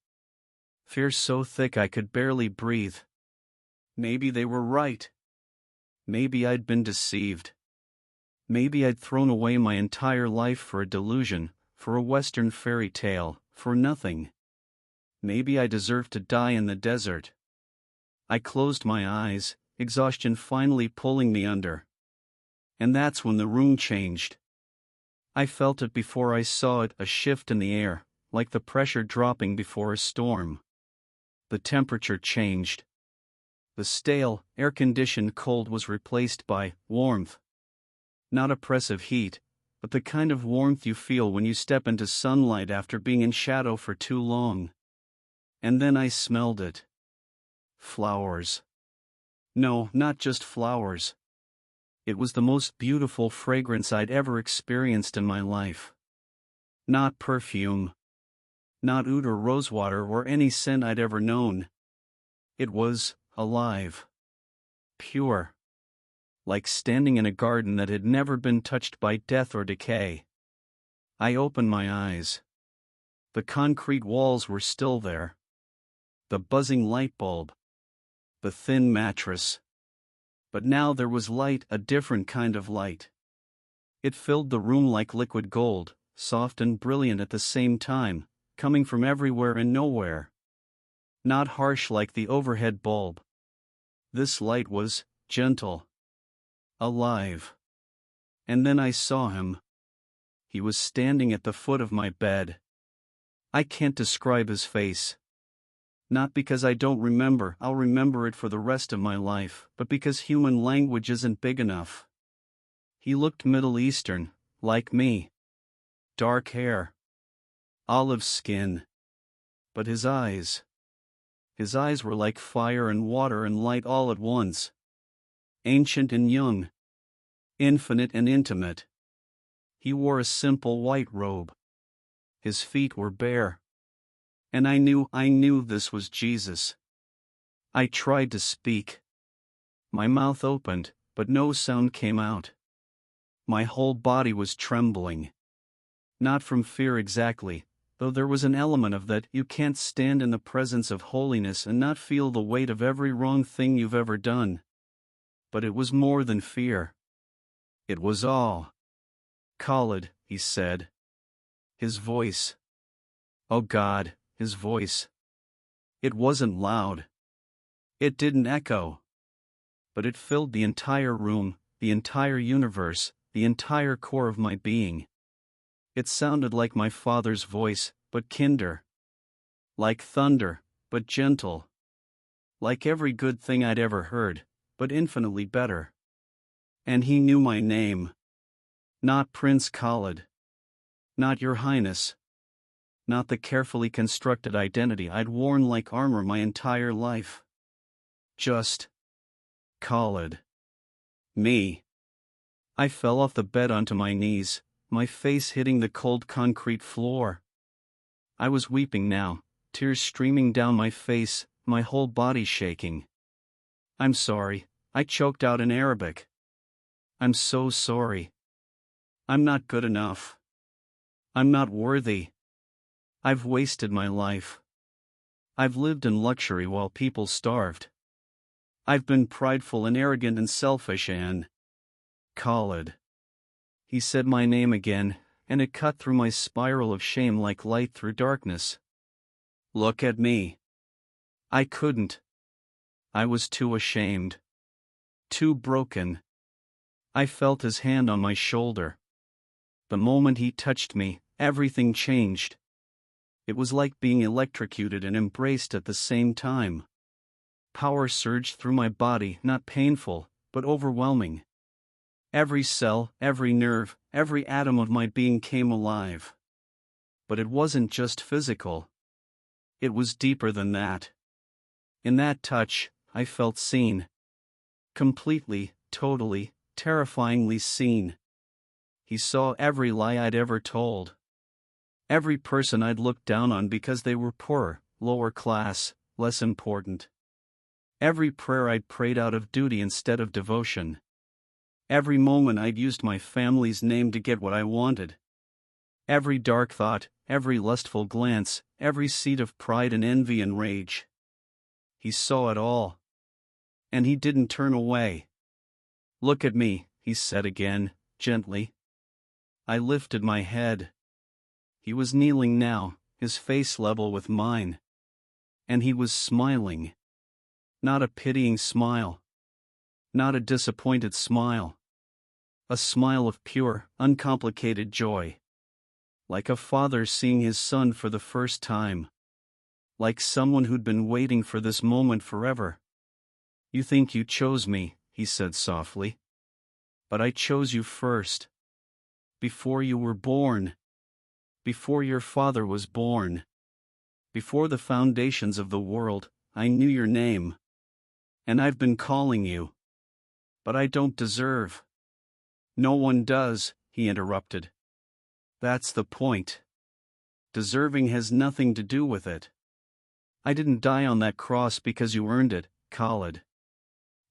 Fear so thick I could barely breathe. Maybe they were right. Maybe I'd been deceived. Maybe I'd thrown away my entire life for a delusion, for a Western fairy tale, for nothing. Maybe I deserved to die in the desert. I closed my eyes, exhaustion finally pulling me under. And that's when the room changed. I felt it before I saw it, a shift in the air, like the pressure dropping before a storm. The temperature changed. The stale, air-conditioned cold was replaced by warmth. Not oppressive heat, but the kind of warmth you feel when you step into sunlight after being in shadow for too long. And then I smelled it. Flowers. No, not just flowers. It was the most beautiful fragrance I'd ever experienced in my life. Not perfume. Not oud or rosewater or any scent I'd ever known. It was alive. Pure. Like standing in a garden that had never been touched by death or decay. I opened my eyes. The concrete walls were still there. The buzzing light bulb. The thin mattress. But now there was light, a different kind of light. It filled the room like liquid gold, soft and brilliant at the same time, coming from everywhere and nowhere. Not harsh like the overhead bulb. This light was gentle. Alive. And then I saw him. He was standing at the foot of my bed. I can't describe his face. Not because I don't remember, I'll remember it for the rest of my life, but because human language isn't big enough. He looked Middle Eastern, like me. Dark hair. Olive skin. But his eyes were like fire and water and light all at once. Ancient and young. Infinite and intimate. He wore a simple white robe. His feet were bare. And I knew this was Jesus. I tried to speak. My mouth opened, but no sound came out. My whole body was trembling. Not from fear exactly, though there was an element of that. You can't stand in the presence of holiness and not feel the weight of every wrong thing you've ever done. But it was more than fear. It was awe. Khalid, he said. His voice. Oh God, his voice. It wasn't loud. It didn't echo. But it filled the entire room, the entire universe, the entire core of my being. It sounded like my father's voice, but kinder. Like thunder, but gentle. Like every good thing I'd ever heard, but infinitely better. And he knew my name. Not Prince Khalid. Not Your Highness. Not the carefully constructed identity I'd worn like armor my entire life. Just Khalid. Me. I fell off the bed onto my knees, my face hitting the cold concrete floor. I was weeping now, tears streaming down my face, my whole body shaking. I'm sorry, I choked out in Arabic. I'm so sorry. I'm not good enough. I'm not worthy. I've wasted my life. I've lived in luxury while people starved. I've been prideful and arrogant and selfish and... Khalid. He said my name again, and it cut through my spiral of shame like light through darkness. Look at me. I couldn't. I was too ashamed. Too broken. I felt his hand on my shoulder. The moment he touched me, everything changed. It was like being electrocuted and embraced at the same time. Power surged through my body, not painful, but overwhelming. Every cell, every nerve, every atom of my being came alive. But it wasn't just physical. It was deeper than that. In that touch, I felt seen. Completely, totally, terrifyingly seen. He saw every lie I'd ever told. Every person I'd looked down on because they were poorer, lower class, less important. Every prayer I'd prayed out of duty instead of devotion. Every moment I'd used my family's name to get what I wanted. Every dark thought, every lustful glance, every seed of pride and envy and rage. He saw it all. And he didn't turn away. Look at me, he said again, gently. I lifted my head. He was kneeling now, his face level with mine. And he was smiling. Not a pitying smile. Not a disappointed smile. A smile of pure, uncomplicated joy. Like a father seeing his son for the first time. Like someone who'd been waiting for this moment forever. You think you chose me, he said softly. But I chose you first. Before you were born. Before your father was born. Before the foundations of the world, I knew your name. And I've been calling you. But I don't deserve. No one does, he interrupted. That's the point. Deserving has nothing to do with it. I didn't die on that cross because you earned it, Khalid.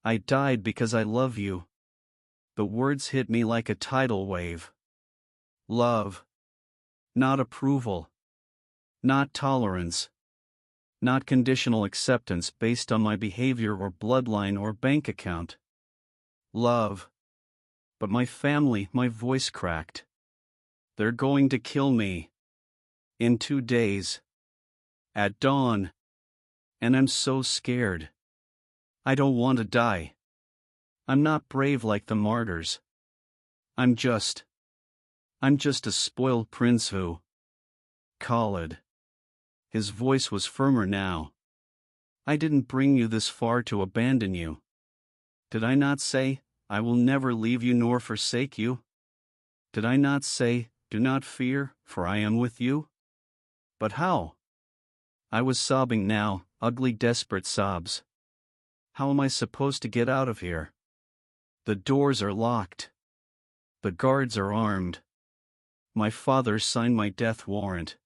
I died because I love you. The words hit me like a tidal wave. Love. Not approval. Not tolerance. Not conditional acceptance based on my behavior or bloodline or bank account. Love. But my family, my voice cracked. They're going to kill me. In 2 days. At dawn. And I'm so scared. I don't want to die. I'm not brave like the martyrs. I'm just a spoiled prince who... Khalid. His voice was firmer now. I didn't bring you this far to abandon you. Did I not say, I will never leave you nor forsake you? Did I not say, do not fear, for I am with you? But how? I was sobbing now, ugly desperate sobs. How am I supposed to get out of here? The doors are locked. The guards are armed. My father signed my death warrant.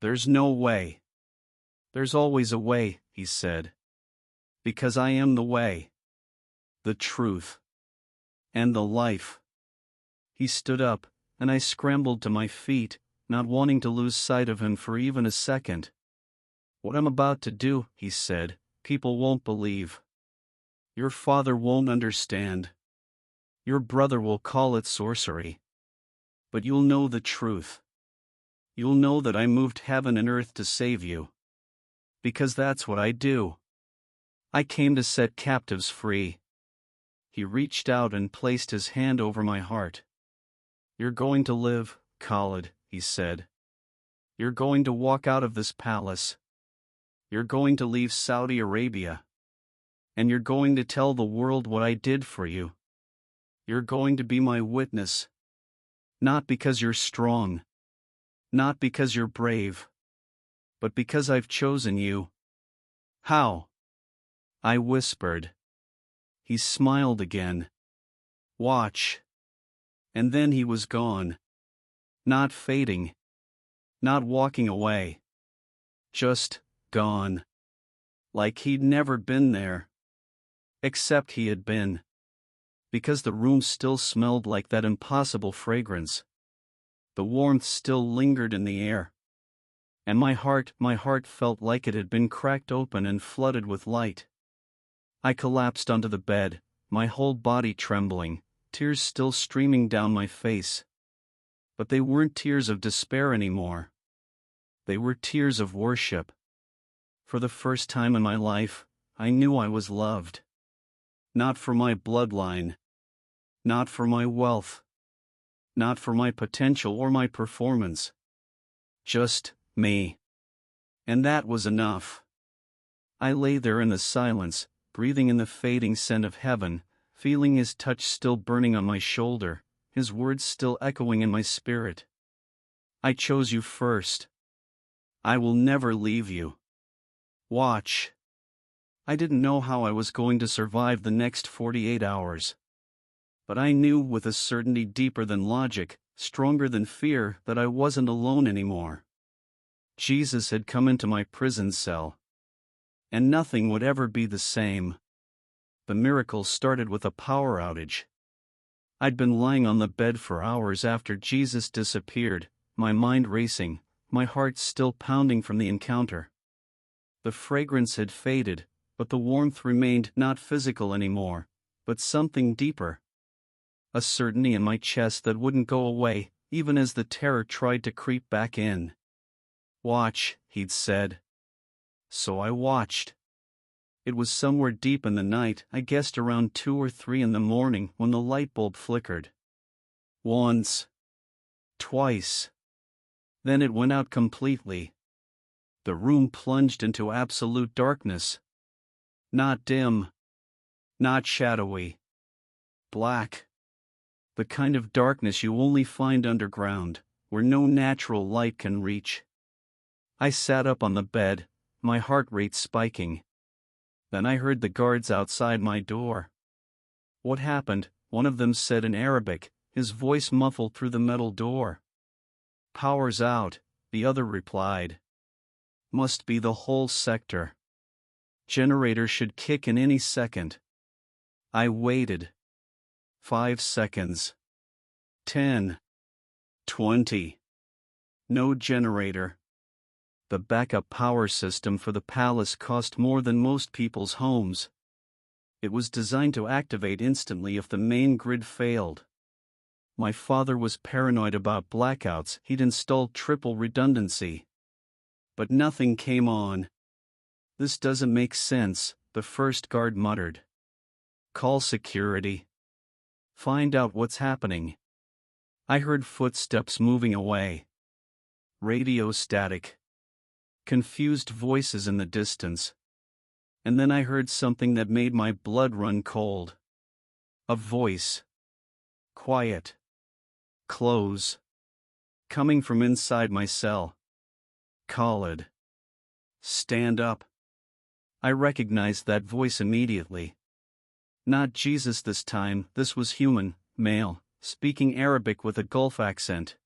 There's no way. There's always a way, he said. Because I am the way. The truth. And the life. He stood up, and I scrambled to my feet, not wanting to lose sight of him for even a second. What I'm about to do, he said, people won't believe. Your father won't understand. Your brother will call it sorcery. But you'll know the truth. You'll know that I moved heaven and earth to save you. Because that's what I do. I came to set captives free. He reached out and placed his hand over my heart. You're going to live, Khalid, he said. You're going to walk out of this palace. You're going to leave Saudi Arabia. And you're going to tell the world what I did for you. You're going to be my witness. Not because you're strong. Not because you're brave. But because I've chosen you. How? I whispered. He smiled again. Watch. And then he was gone. Not fading. Not walking away. Just gone. Like he'd never been there. Except he had been. Because the room still smelled like that impossible fragrance. The warmth still lingered in the air. And my heart felt like it had been cracked open and flooded with light. I collapsed onto the bed, my whole body trembling, tears still streaming down my face. But they weren't tears of despair anymore. They were tears of worship. For the first time in my life, I knew I was loved. Not for my bloodline. Not for my wealth. Not for my potential or my performance. Just me. And that was enough. I lay there in the silence, breathing in the fading scent of heaven, feeling his touch still burning on my shoulder, his words still echoing in my spirit. I chose you first. I will never leave you. Watch. I didn't know how I was going to survive the next 48 hours. But I knew with a certainty deeper than logic, stronger than fear, that I wasn't alone anymore. Jesus had come into my prison cell. And nothing would ever be the same. The miracle started with a power outage. I'd been lying on the bed for hours after Jesus disappeared, my mind racing, my heart still pounding from the encounter. The fragrance had faded, but the warmth remained, not physical anymore, but something deeper. A certainty in my chest that wouldn't go away, even as the terror tried to creep back in. Watch, he'd said. So I watched. It was somewhere deep in the night, I guessed around 2 or 3 in the morning, when the light bulb flickered. Once. Twice. Then it went out completely. The room plunged into absolute darkness. Not dim. Not shadowy. Black. The kind of darkness you only find underground, where no natural light can reach. I sat up on the bed, my heart rate spiking. Then I heard the guards outside my door. What happened? One of them said in Arabic, his voice muffled through the metal door. Power's out, the other replied. Must be the whole sector. Generator should kick in any second. I waited. 5 seconds. 10. 20. No generator. The backup power system for the palace cost more than most people's homes. It was designed to activate instantly if the main grid failed. My father was paranoid about blackouts, he'd installed triple redundancy. But nothing came on. This doesn't make sense, the first guard muttered. Call security. Find out what's happening. I heard footsteps moving away. Radio static. Confused voices in the distance. And then I heard something that made my blood run cold. A voice. Quiet. Close. Coming from inside my cell. Khalid. Stand up. I recognized that voice immediately. Not Jesus this time, this was human, male, speaking Arabic with a Gulf accent.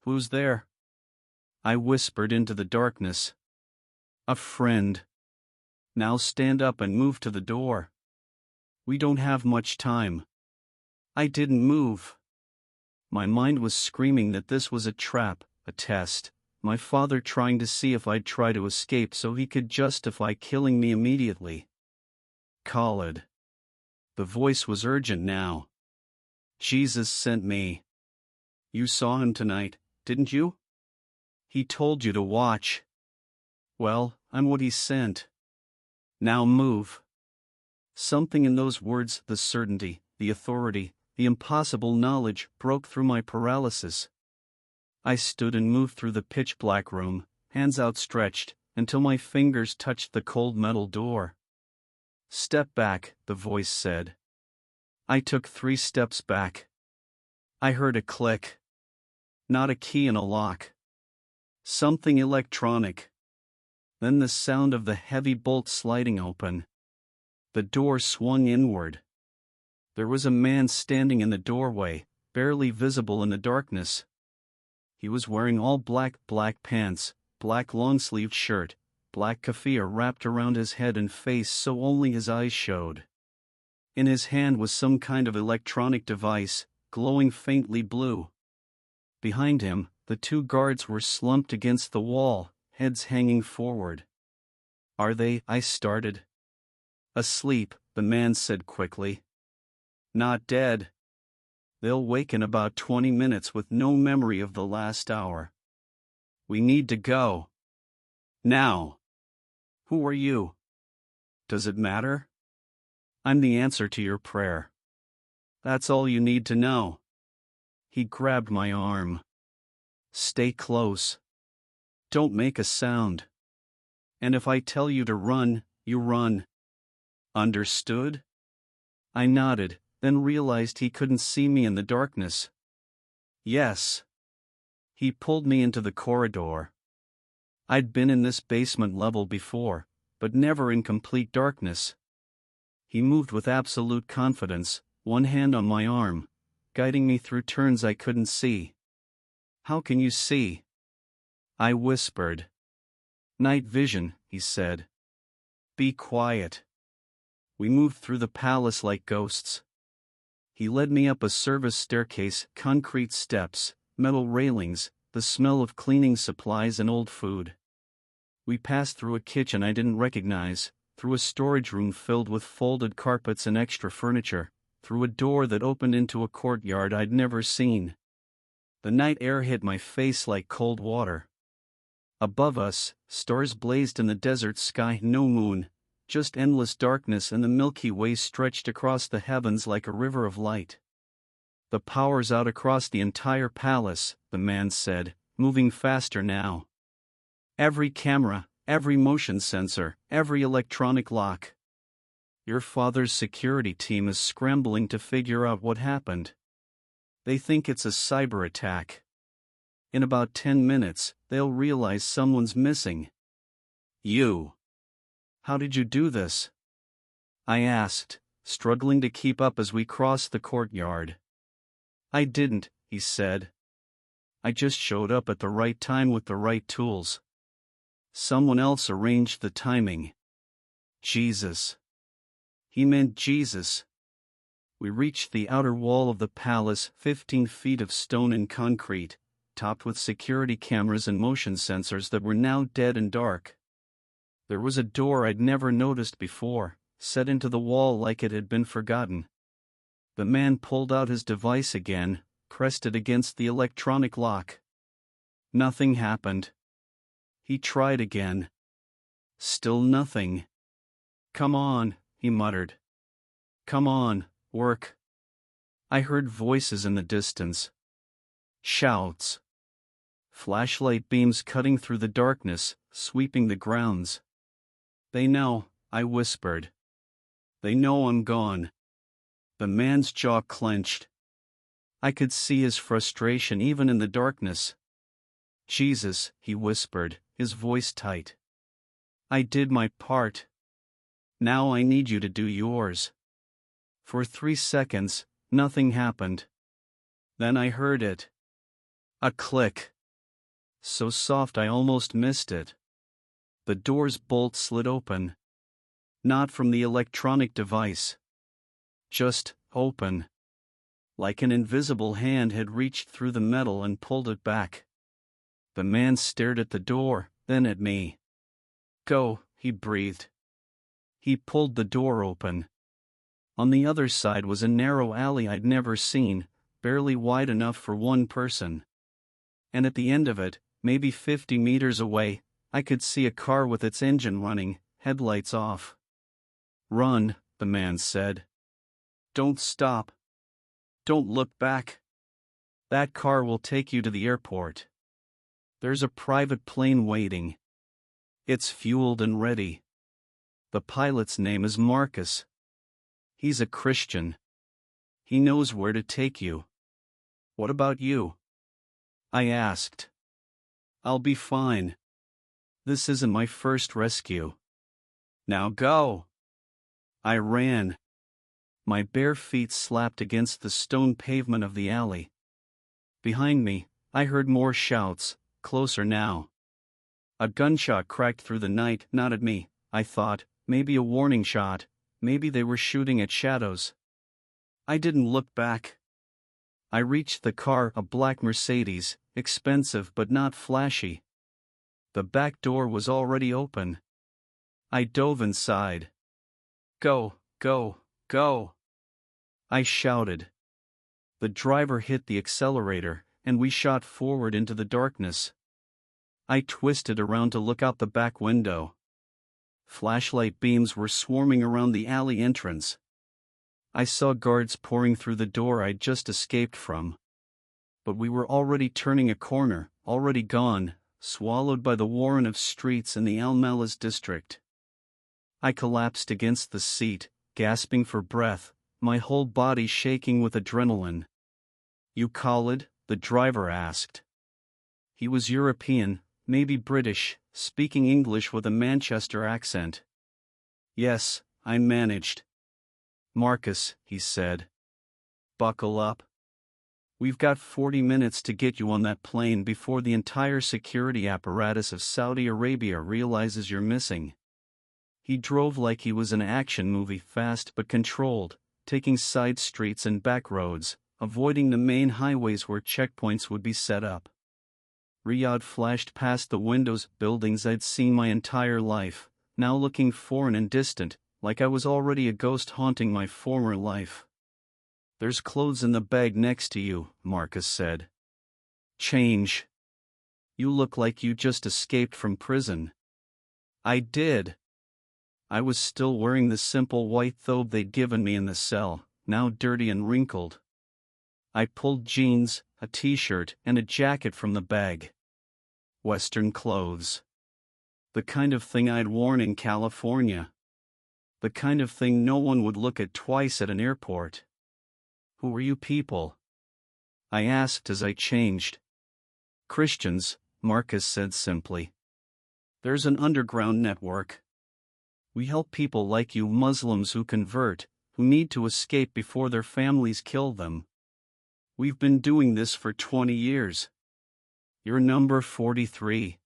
Who's there? I whispered into the darkness. A friend. Now stand up and move to the door. We don't have much time. I didn't move. My mind was screaming that this was a trap, a test, my father trying to see if I'd try to escape so he could justify killing me immediately. Khalid. The voice was urgent now. Jesus sent me. You saw him tonight, didn't you? He told you to watch. Well, I'm what he sent. Now move. Something in those words, the certainty, the authority, the impossible knowledge, broke through my paralysis. I stood and moved through the pitch-black room, hands outstretched, until my fingers touched the cold metal door. "Step back," the voice said. I took 3 steps back. I heard a click. Not a key in a lock. Something electronic. Then the sound of the heavy bolt sliding open. The door swung inward. There was a man standing in the doorway, barely visible in the darkness. He was wearing all black pants, black long-sleeved shirt, black keffiyeh wrapped around his head and face so only his eyes showed. In his hand was some kind of electronic device, glowing faintly blue. Behind him, the 2 guards were slumped against the wall, heads hanging forward. "Are they?" I started. "Asleep," the man said quickly. "Not dead. They'll wake in about 20 minutes with no memory of the last hour. We need to go. Now." "Who are you?" "Does it matter?" "I'm the answer to your prayer. That's all you need to know." He grabbed my arm. "Stay close. Don't make a sound. And if I tell you to run, you run. Understood?" I nodded, then realized he couldn't see me in the darkness. "Yes." He pulled me into the corridor. I'd been in this basement level before, but never in complete darkness. He moved with absolute confidence, one hand on my arm, guiding me through turns I couldn't see. "How can you see?" I whispered. "Night vision," he said. "Be quiet." We moved through the palace like ghosts. He led me up a service staircase, concrete steps, metal railings, the smell of cleaning supplies and old food. We passed through a kitchen I didn't recognize, through a storage room filled with folded carpets and extra furniture, through a door that opened into a courtyard I'd never seen. The night air hit my face like cold water. Above us, stars blazed in the desert sky, no moon, just endless darkness, and the Milky Way stretched across the heavens like a river of light. "The power's out across the entire palace," the man said, moving faster now. "Every camera, every motion sensor, every electronic lock. Your father's security team is scrambling to figure out what happened. They think it's a cyber attack. In about 10 minutes, they'll realize someone's missing." "You. How did you do this?" I asked, struggling to keep up as we crossed the courtyard. "I didn't," he said. "I just showed up at the right time with the right tools. Someone else arranged the timing." "Jesus." He meant Jesus. We reached the outer wall of the palace, 15 feet of stone and concrete, topped with security cameras and motion sensors that were now dead and dark. There was a door I'd never noticed before, set into the wall like it had been forgotten. The man pulled out his device again, pressed it against the electronic lock. Nothing happened. He tried again. Still nothing. "Come on," he muttered. "Come on, work." I heard voices in the distance. Shouts. Flashlight beams cutting through the darkness, sweeping the grounds. "They know," I whispered. "They know I'm gone." The man's jaw clenched. I could see his frustration even in the darkness. "Jesus," he whispered, his voice tight. "I did my part. Now I need you to do yours." For 3 seconds, nothing happened. Then I heard it. A click. So soft I almost missed it. The door's bolt slid open. Not from the electronic device. Just open. Like an invisible hand had reached through the metal and pulled it back. The man stared at the door, then at me. "Go," he breathed. He pulled the door open. On the other side was a narrow alley I'd never seen, barely wide enough for one person. And at the end of it, maybe 50 meters away, I could see a car with its engine running, headlights off. "Run," the man said. "Don't stop. Don't look back. That car will take you to the airport." There's a private plane waiting. It's fueled and ready. The pilot's name is Marcus. He's a Christian. He knows where to take you. What about you? I asked. I'll be fine. This isn't my first rescue. Now go. I ran. My bare feet slapped against the stone pavement of the alley. Behind me, I heard more shouts, closer now. A gunshot cracked through the night, not at me, I thought, maybe a warning shot, maybe they were shooting at shadows. I didn't look back. I reached the car, a black Mercedes, expensive but not flashy. The back door was already open. I dove inside. Go, go, go! I shouted. The driver hit the accelerator, and we shot forward into the darkness. I twisted around to look out the back window. Flashlight beams were swarming around the alley entrance. I saw guards pouring through the door I'd just escaped from. But we were already turning a corner, already gone, swallowed by the warren of streets in the Almalas district. I collapsed against the seat, gasping for breath, my whole body shaking with adrenaline. You Khalid? The driver asked. He was European, maybe British, speaking English with a Manchester accent. Yes, I managed. Marcus, he said. Buckle up. We've got 40 minutes to get you on that plane before the entire security apparatus of Saudi Arabia realizes you're missing. He drove like he was an action movie, fast but controlled, taking side streets and back roads, avoiding the main highways where checkpoints would be set up. Riyadh flashed past the windows, buildings I'd seen my entire life, now looking foreign and distant, like I was already a ghost haunting my former life. There's clothes in the bag next to you, Marcus said. Change. You look like you just escaped from prison. I did. I was still wearing the simple white thobe they'd given me in the cell, now dirty and wrinkled. I pulled jeans, a t-shirt, and a jacket from the bag. Western clothes. The kind of thing I'd worn in California. The kind of thing no one would look at twice at an airport. Who are you people? I asked as I changed. Christians, Marcus said simply. There's an underground network. We help people like you Muslims who convert, who need to escape before their families kill them. We've been doing this for 20 years. You're number 43.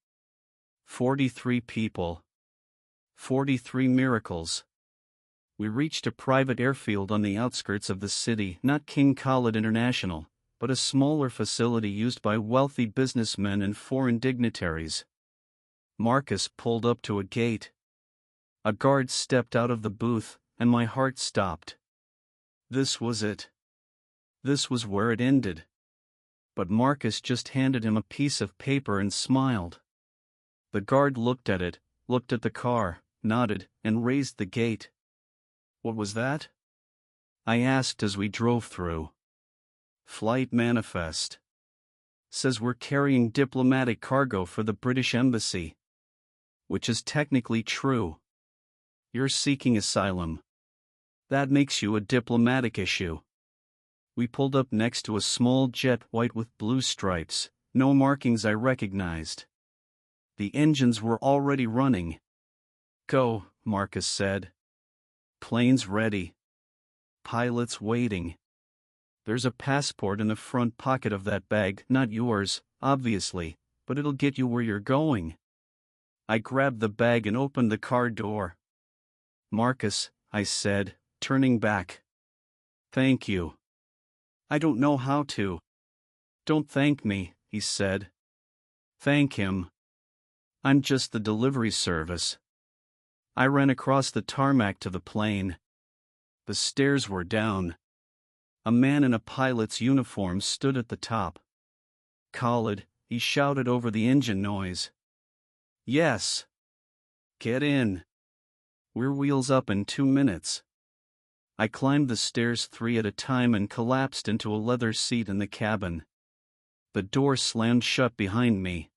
43 people. 43 miracles. We reached a private airfield on the outskirts of the city, not King Khalid International, but a smaller facility used by wealthy businessmen and foreign dignitaries. Marcus pulled up to a gate. A guard stepped out of the booth, and my heart stopped. This was it. This was where it ended. But Marcus just handed him a piece of paper and smiled. The guard looked at it, looked at the car, nodded, and raised the gate. What was that? I asked as we drove through. Flight manifest. Says we're carrying diplomatic cargo for the British Embassy. Which is technically true. You're seeking asylum. That makes you a diplomatic issue. We pulled up next to a small jet, white with blue stripes, no markings I recognized. The engines were already running. Go, Marcus said. Plane's ready. Pilot's waiting. There's a passport in the front pocket of that bag, not yours, obviously, but it'll get you where you're going. I grabbed the bag and opened the car door. Marcus, I said, turning back. Thank you. I don't know how to. Don't thank me, he said. Thank him. I'm just the delivery service. I ran across the tarmac to the plane. The stairs were down. A man in a pilot's uniform stood at the top. Khalid, he shouted over the engine noise. Yes. Get in. We're wheels up in 2 minutes. I climbed the stairs 3 at a time and collapsed into a leather seat in the cabin. The door slammed shut behind me.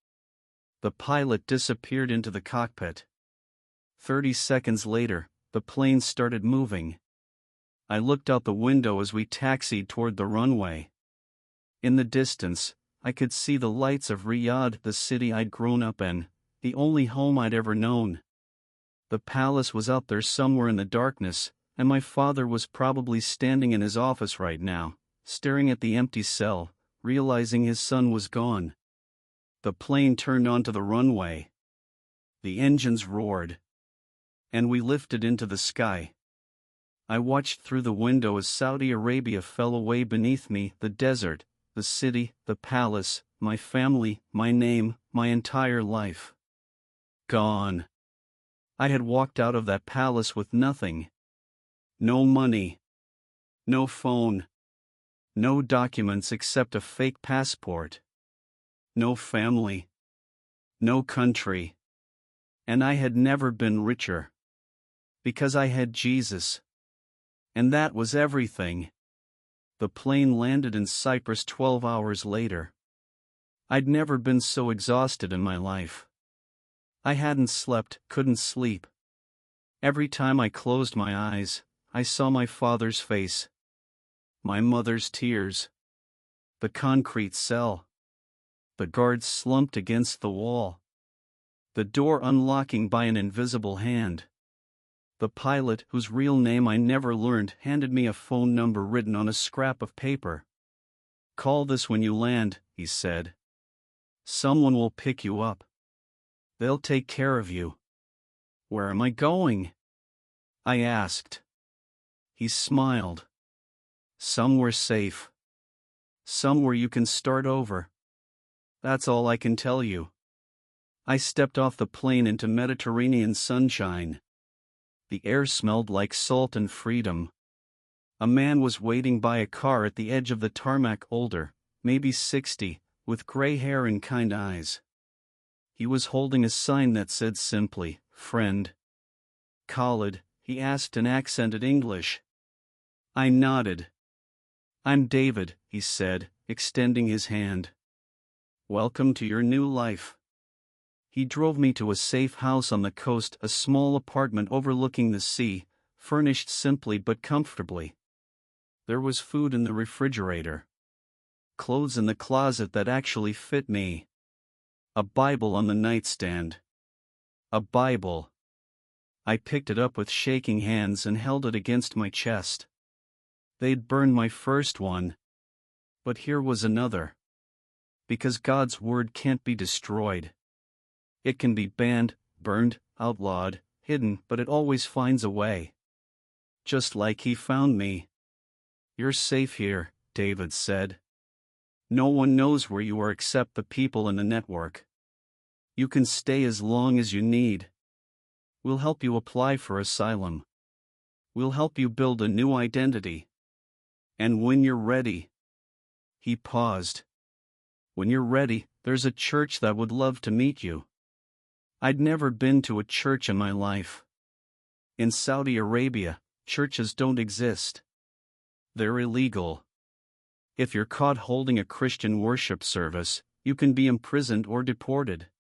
The pilot disappeared into the cockpit. 30 seconds later, the plane started moving. I looked out the window as we taxied toward the runway. In the distance, I could see the lights of Riyadh, the city I'd grown up in, the only home I'd ever known. The palace was out there somewhere in the darkness, and my father was probably standing in his office right now, staring at the empty cell, realizing his son was gone. The plane turned onto the runway. The engines roared. And we lifted into the sky. I watched through the window as Saudi Arabia fell away beneath me, the desert, the city, the palace, my family, my name, my entire life. Gone. I had walked out of that palace with nothing. No money. No phone. No documents except a fake passport. No family. No country. And I had never been richer. Because I had Jesus. And that was everything. The plane landed in Cyprus 12 hours later. I'd never been so exhausted in my life. I hadn't slept, couldn't sleep. Every time I closed my eyes, I saw my father's face. My mother's tears. The concrete cell. The guards slumped against the wall. The door unlocking by an invisible hand. The pilot, whose real name I never learned, handed me a phone number written on a scrap of paper. "Call this when you land," he said. "Someone will pick you up. They'll take care of you." "Where am I going?" I asked. He smiled. "Somewhere safe. Somewhere you can start over. That's all I can tell you." I stepped off the plane into Mediterranean sunshine. The air smelled like salt and freedom. A man was waiting by a car at the edge of the tarmac, older, maybe 60, with gray hair and kind eyes. He was holding a sign that said simply, "Friend." "Khalid?" he asked in accented English. I nodded. "I'm David," he said, extending his hand. "Welcome to your new life." He drove me to a safe house on the coast, a small apartment overlooking the sea, furnished simply but comfortably. There was food in the refrigerator. Clothes in the closet that actually fit me. A Bible on the nightstand. A Bible. I picked it up with shaking hands and held it against my chest. They'd burned my first one. But here was another. Because God's word can't be destroyed. It can be banned, burned, outlawed, hidden, but it always finds a way. Just like he found me. "You're safe here," David said. "No one knows where you are except the people in the network. You can stay as long as you need. We'll help you apply for asylum. We'll help you build a new identity. And when you're ready..." He paused. "When you're ready, there's a church that would love to meet you." I'd never been to a church in my life. In Saudi Arabia, churches don't exist. They're illegal. If you're caught holding a Christian worship service, you can be imprisoned or deported.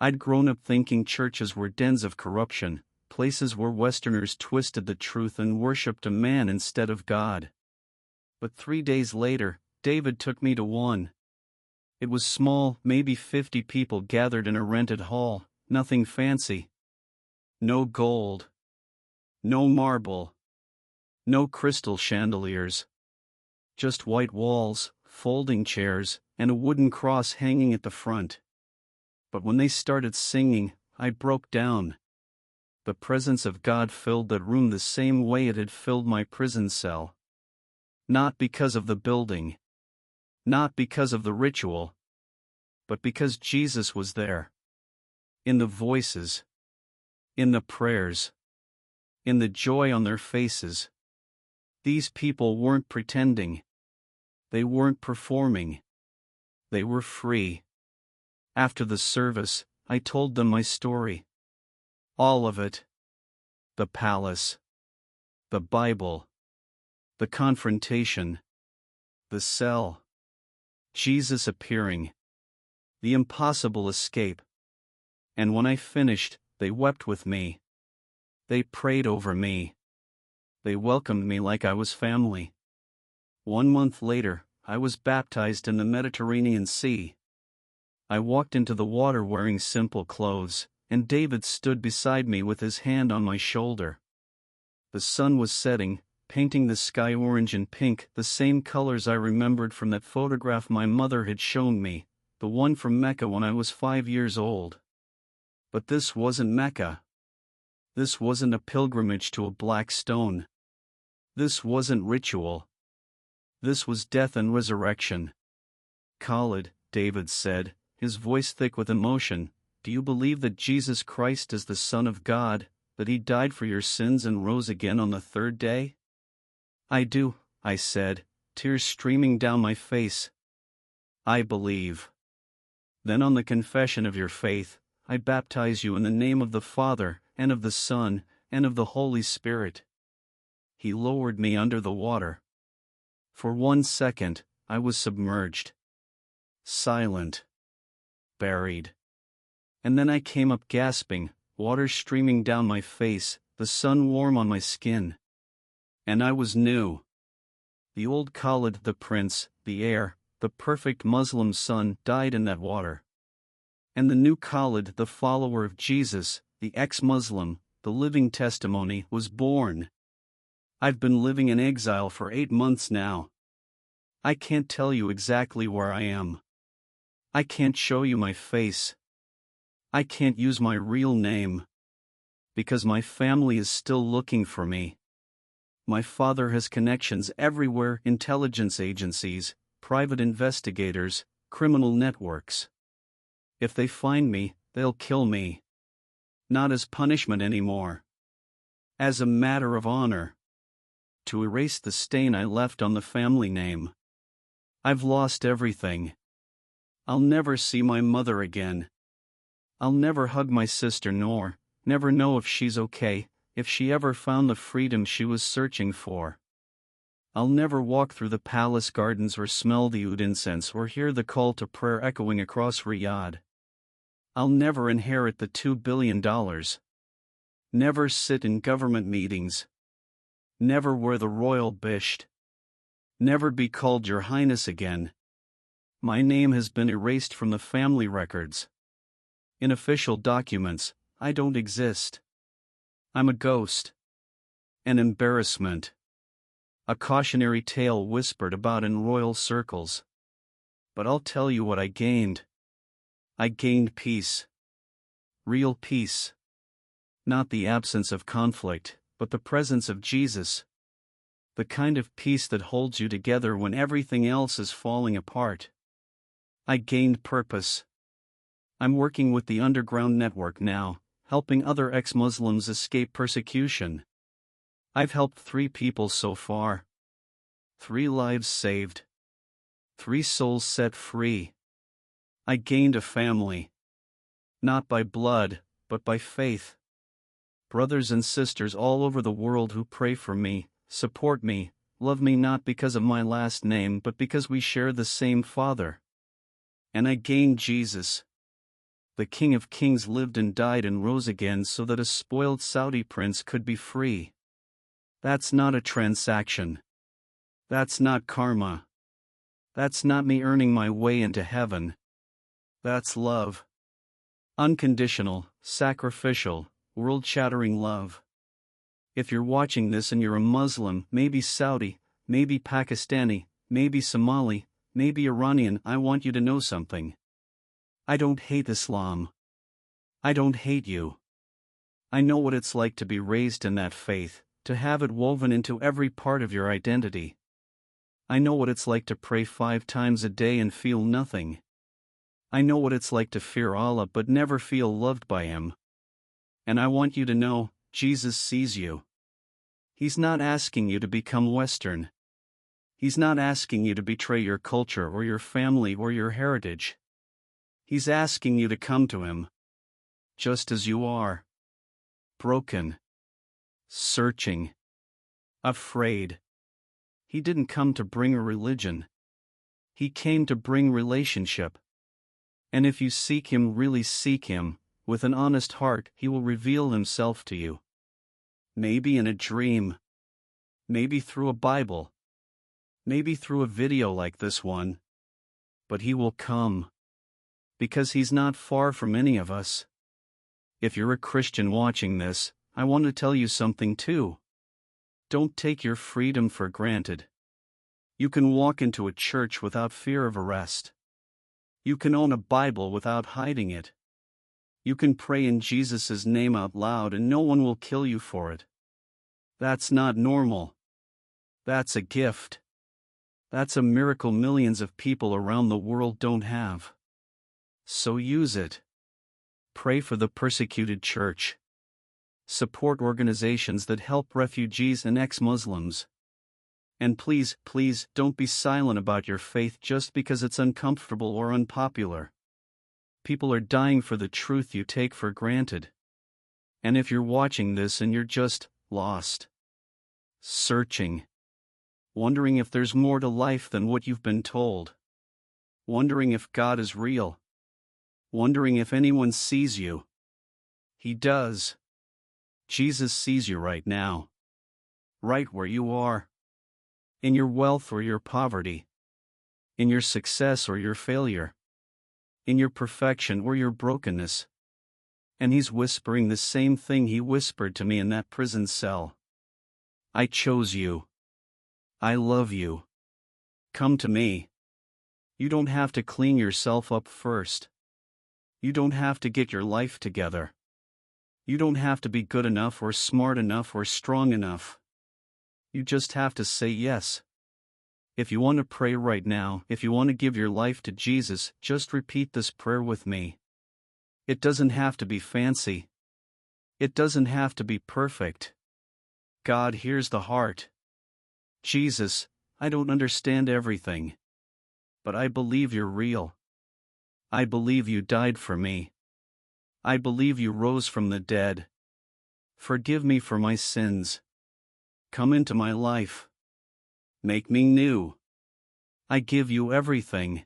I'd grown up thinking churches were dens of corruption, places where Westerners twisted the truth and worshipped a man instead of God. But 3 days later, David took me to one. It was small, maybe 50 people gathered in a rented hall, nothing fancy. No gold. No marble. No crystal chandeliers. Just white walls, folding chairs, and a wooden cross hanging at the front. But when they started singing, I broke down. The presence of God filled that room the same way it had filled my prison cell. Not because of the building. Not because of the ritual. But because Jesus was there. In the voices. In the prayers. In the joy on their faces. These people weren't pretending. They weren't performing. They were free. After the service, I told them my story. All of it. The palace. The Bible. The confrontation. The cell. Jesus appearing. The impossible escape. And when I finished, they wept with me. They prayed over me. They welcomed me like I was family. 1 month later, I was baptized in the Mediterranean Sea. I walked into the water wearing simple clothes, and David stood beside me with his hand on my shoulder. The sun was setting, painting the sky orange and pink, the same colors I remembered from that photograph my mother had shown me, the one from Mecca when I was 5 years old. But this wasn't Mecca. This wasn't a pilgrimage to a black stone. This wasn't ritual. This was death and resurrection. Khalid, David said, his voice thick with emotion, do you believe that Jesus Christ is the Son of God, that he died for your sins and rose again on the third day? I do, I said, tears streaming down my face. I believe. Then on the confession of your faith, I baptize you in the name of the Father, and of the Son, and of the Holy Spirit. He lowered me under the water. For 1 second, I was submerged. Silent. Buried. And then I came up gasping, water streaming down my face, the sun warm on my skin. And I was new. The old Khalid, the prince, the heir, the perfect Muslim son, died in that water. And the new Khalid, the follower of Jesus, the ex-Muslim, the living testimony, was born. I've been living in exile for 8 months now. I can't tell you exactly where I am. I can't show you my face. I can't use my real name. Because my family is still looking for me. My father has connections everywhere, intelligence agencies, private investigators, criminal networks. If they find me, they'll kill me. Not as punishment anymore. As a matter of honor. To erase the stain I left on the family name. I've lost everything. I'll never see my mother again. I'll never hug my sister nor, never know if she's okay, if she ever found the freedom she was searching for. I'll never walk through the palace gardens or smell the oud incense or hear the call to prayer echoing across Riyadh. I'll never inherit the $2 billion. Never sit in government meetings. Never wear the royal bisht. Never be called Your Highness again. My name has been erased from the family records. In official documents, I don't exist. I'm a ghost. An embarrassment. A cautionary tale whispered about in royal circles. But I'll tell you what I gained. I gained peace. Real peace. Not the absence of conflict, but the presence of Jesus. The kind of peace that holds you together when everything else is falling apart. I gained purpose. I'm working with the underground network now, helping other ex-Muslims escape persecution. I've helped 3 people so far. 3 lives saved. 3 souls set free. I gained a family. Not by blood, but by faith. Brothers and sisters all over the world who pray for me, support me, love me not because of my last name but because we share the same Father. And I gained Jesus. The King of Kings lived and died and rose again so that a spoiled Saudi prince could be free. That's not a transaction. That's not karma. That's not me earning my way into heaven. That's love. Unconditional, sacrificial, world-shattering love. If you're watching this and you're a Muslim, maybe Saudi, maybe Pakistani, maybe Somali, maybe Iranian, I want you to know something. I don't hate Islam. I don't hate you. I know what it's like to be raised in that faith, to have it woven into every part of your identity. I know what it's like to pray 5 times a day and feel nothing. I know what it's like to fear Allah but never feel loved by Him. And I want you to know, Jesus sees you. He's not asking you to become Western. He's not asking you to betray your culture or your family or your heritage. He's asking you to come to Him. Just as you are. Broken. Searching. Afraid. He didn't come to bring a religion. He came to bring relationship. And if you seek Him, really seek Him, With an honest heart, He will reveal Himself to you. Maybe in a dream. Maybe through a Bible. Maybe through a video like this one. But He will come. Because He's not far from any of us. If you're a Christian watching this, I want to tell you something too. Don't take your freedom for granted. You can walk into a church without fear of arrest. You can own a Bible without hiding it. You can pray in Jesus' name out loud and no one will kill you for it. That's not normal. That's a gift. That's a miracle millions of people around the world don't have. So use it. Pray for the persecuted church. Support organizations that help refugees and ex-Muslims. And please, please, don't be silent about your faith just because it's uncomfortable or unpopular. People are dying for the truth you take for granted. And if you're watching this and you're just lost, searching, wondering if there's more to life than what you've been told, wondering if God is real, wondering if anyone sees you, He does. Jesus sees you right now. Right where you are. In your wealth or your poverty. In your success or your failure. In your perfection or your brokenness. And He's whispering the same thing He whispered to me in that prison cell. I chose you. I love you. Come to me. You don't have to clean yourself up first. You don't have to get your life together. You don't have to be good enough or smart enough or strong enough. You just have to say yes. If you want to pray right now, if you want to give your life to Jesus, just repeat this prayer with me. It doesn't have to be fancy. It doesn't have to be perfect. God hears the heart. Jesus, I don't understand everything. But I believe you're real. I believe you died for me. I believe you rose from the dead. Forgive me for my sins. Come into my life. Make me new. I give you everything.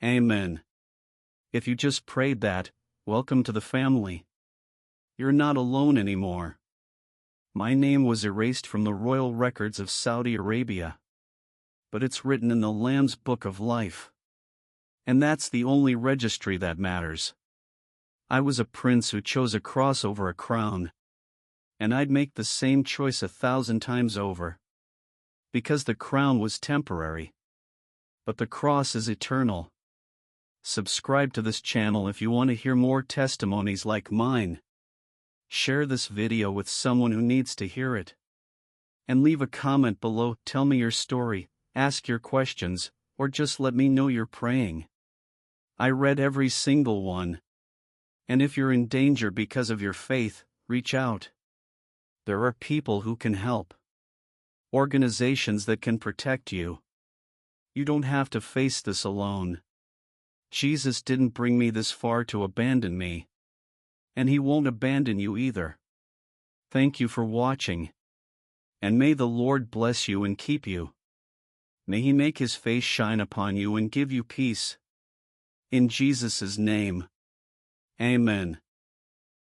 Amen. If you just prayed that, welcome to the family. You're not alone anymore. My name was erased from the royal records of Saudi Arabia. But it's written in the Lamb's Book of Life. And that's the only registry that matters. I was a prince who chose a cross over a crown. And I'd make the same choice 1,000 times over. Because the crown was temporary. But the cross is eternal. Subscribe to this channel if you want to hear more testimonies like mine. Share this video with someone who needs to hear it. And leave a comment below, tell me your story, ask your questions, or just let me know you're praying. I read every single one. And if you're in danger because of your faith, reach out. There are people who can help. Organizations that can protect you. You don't have to face this alone. Jesus didn't bring me this far to abandon me. And He won't abandon you either. Thank you for watching. And may the Lord bless you and keep you. May He make His face shine upon you and give you peace. In Jesus' name. Amen.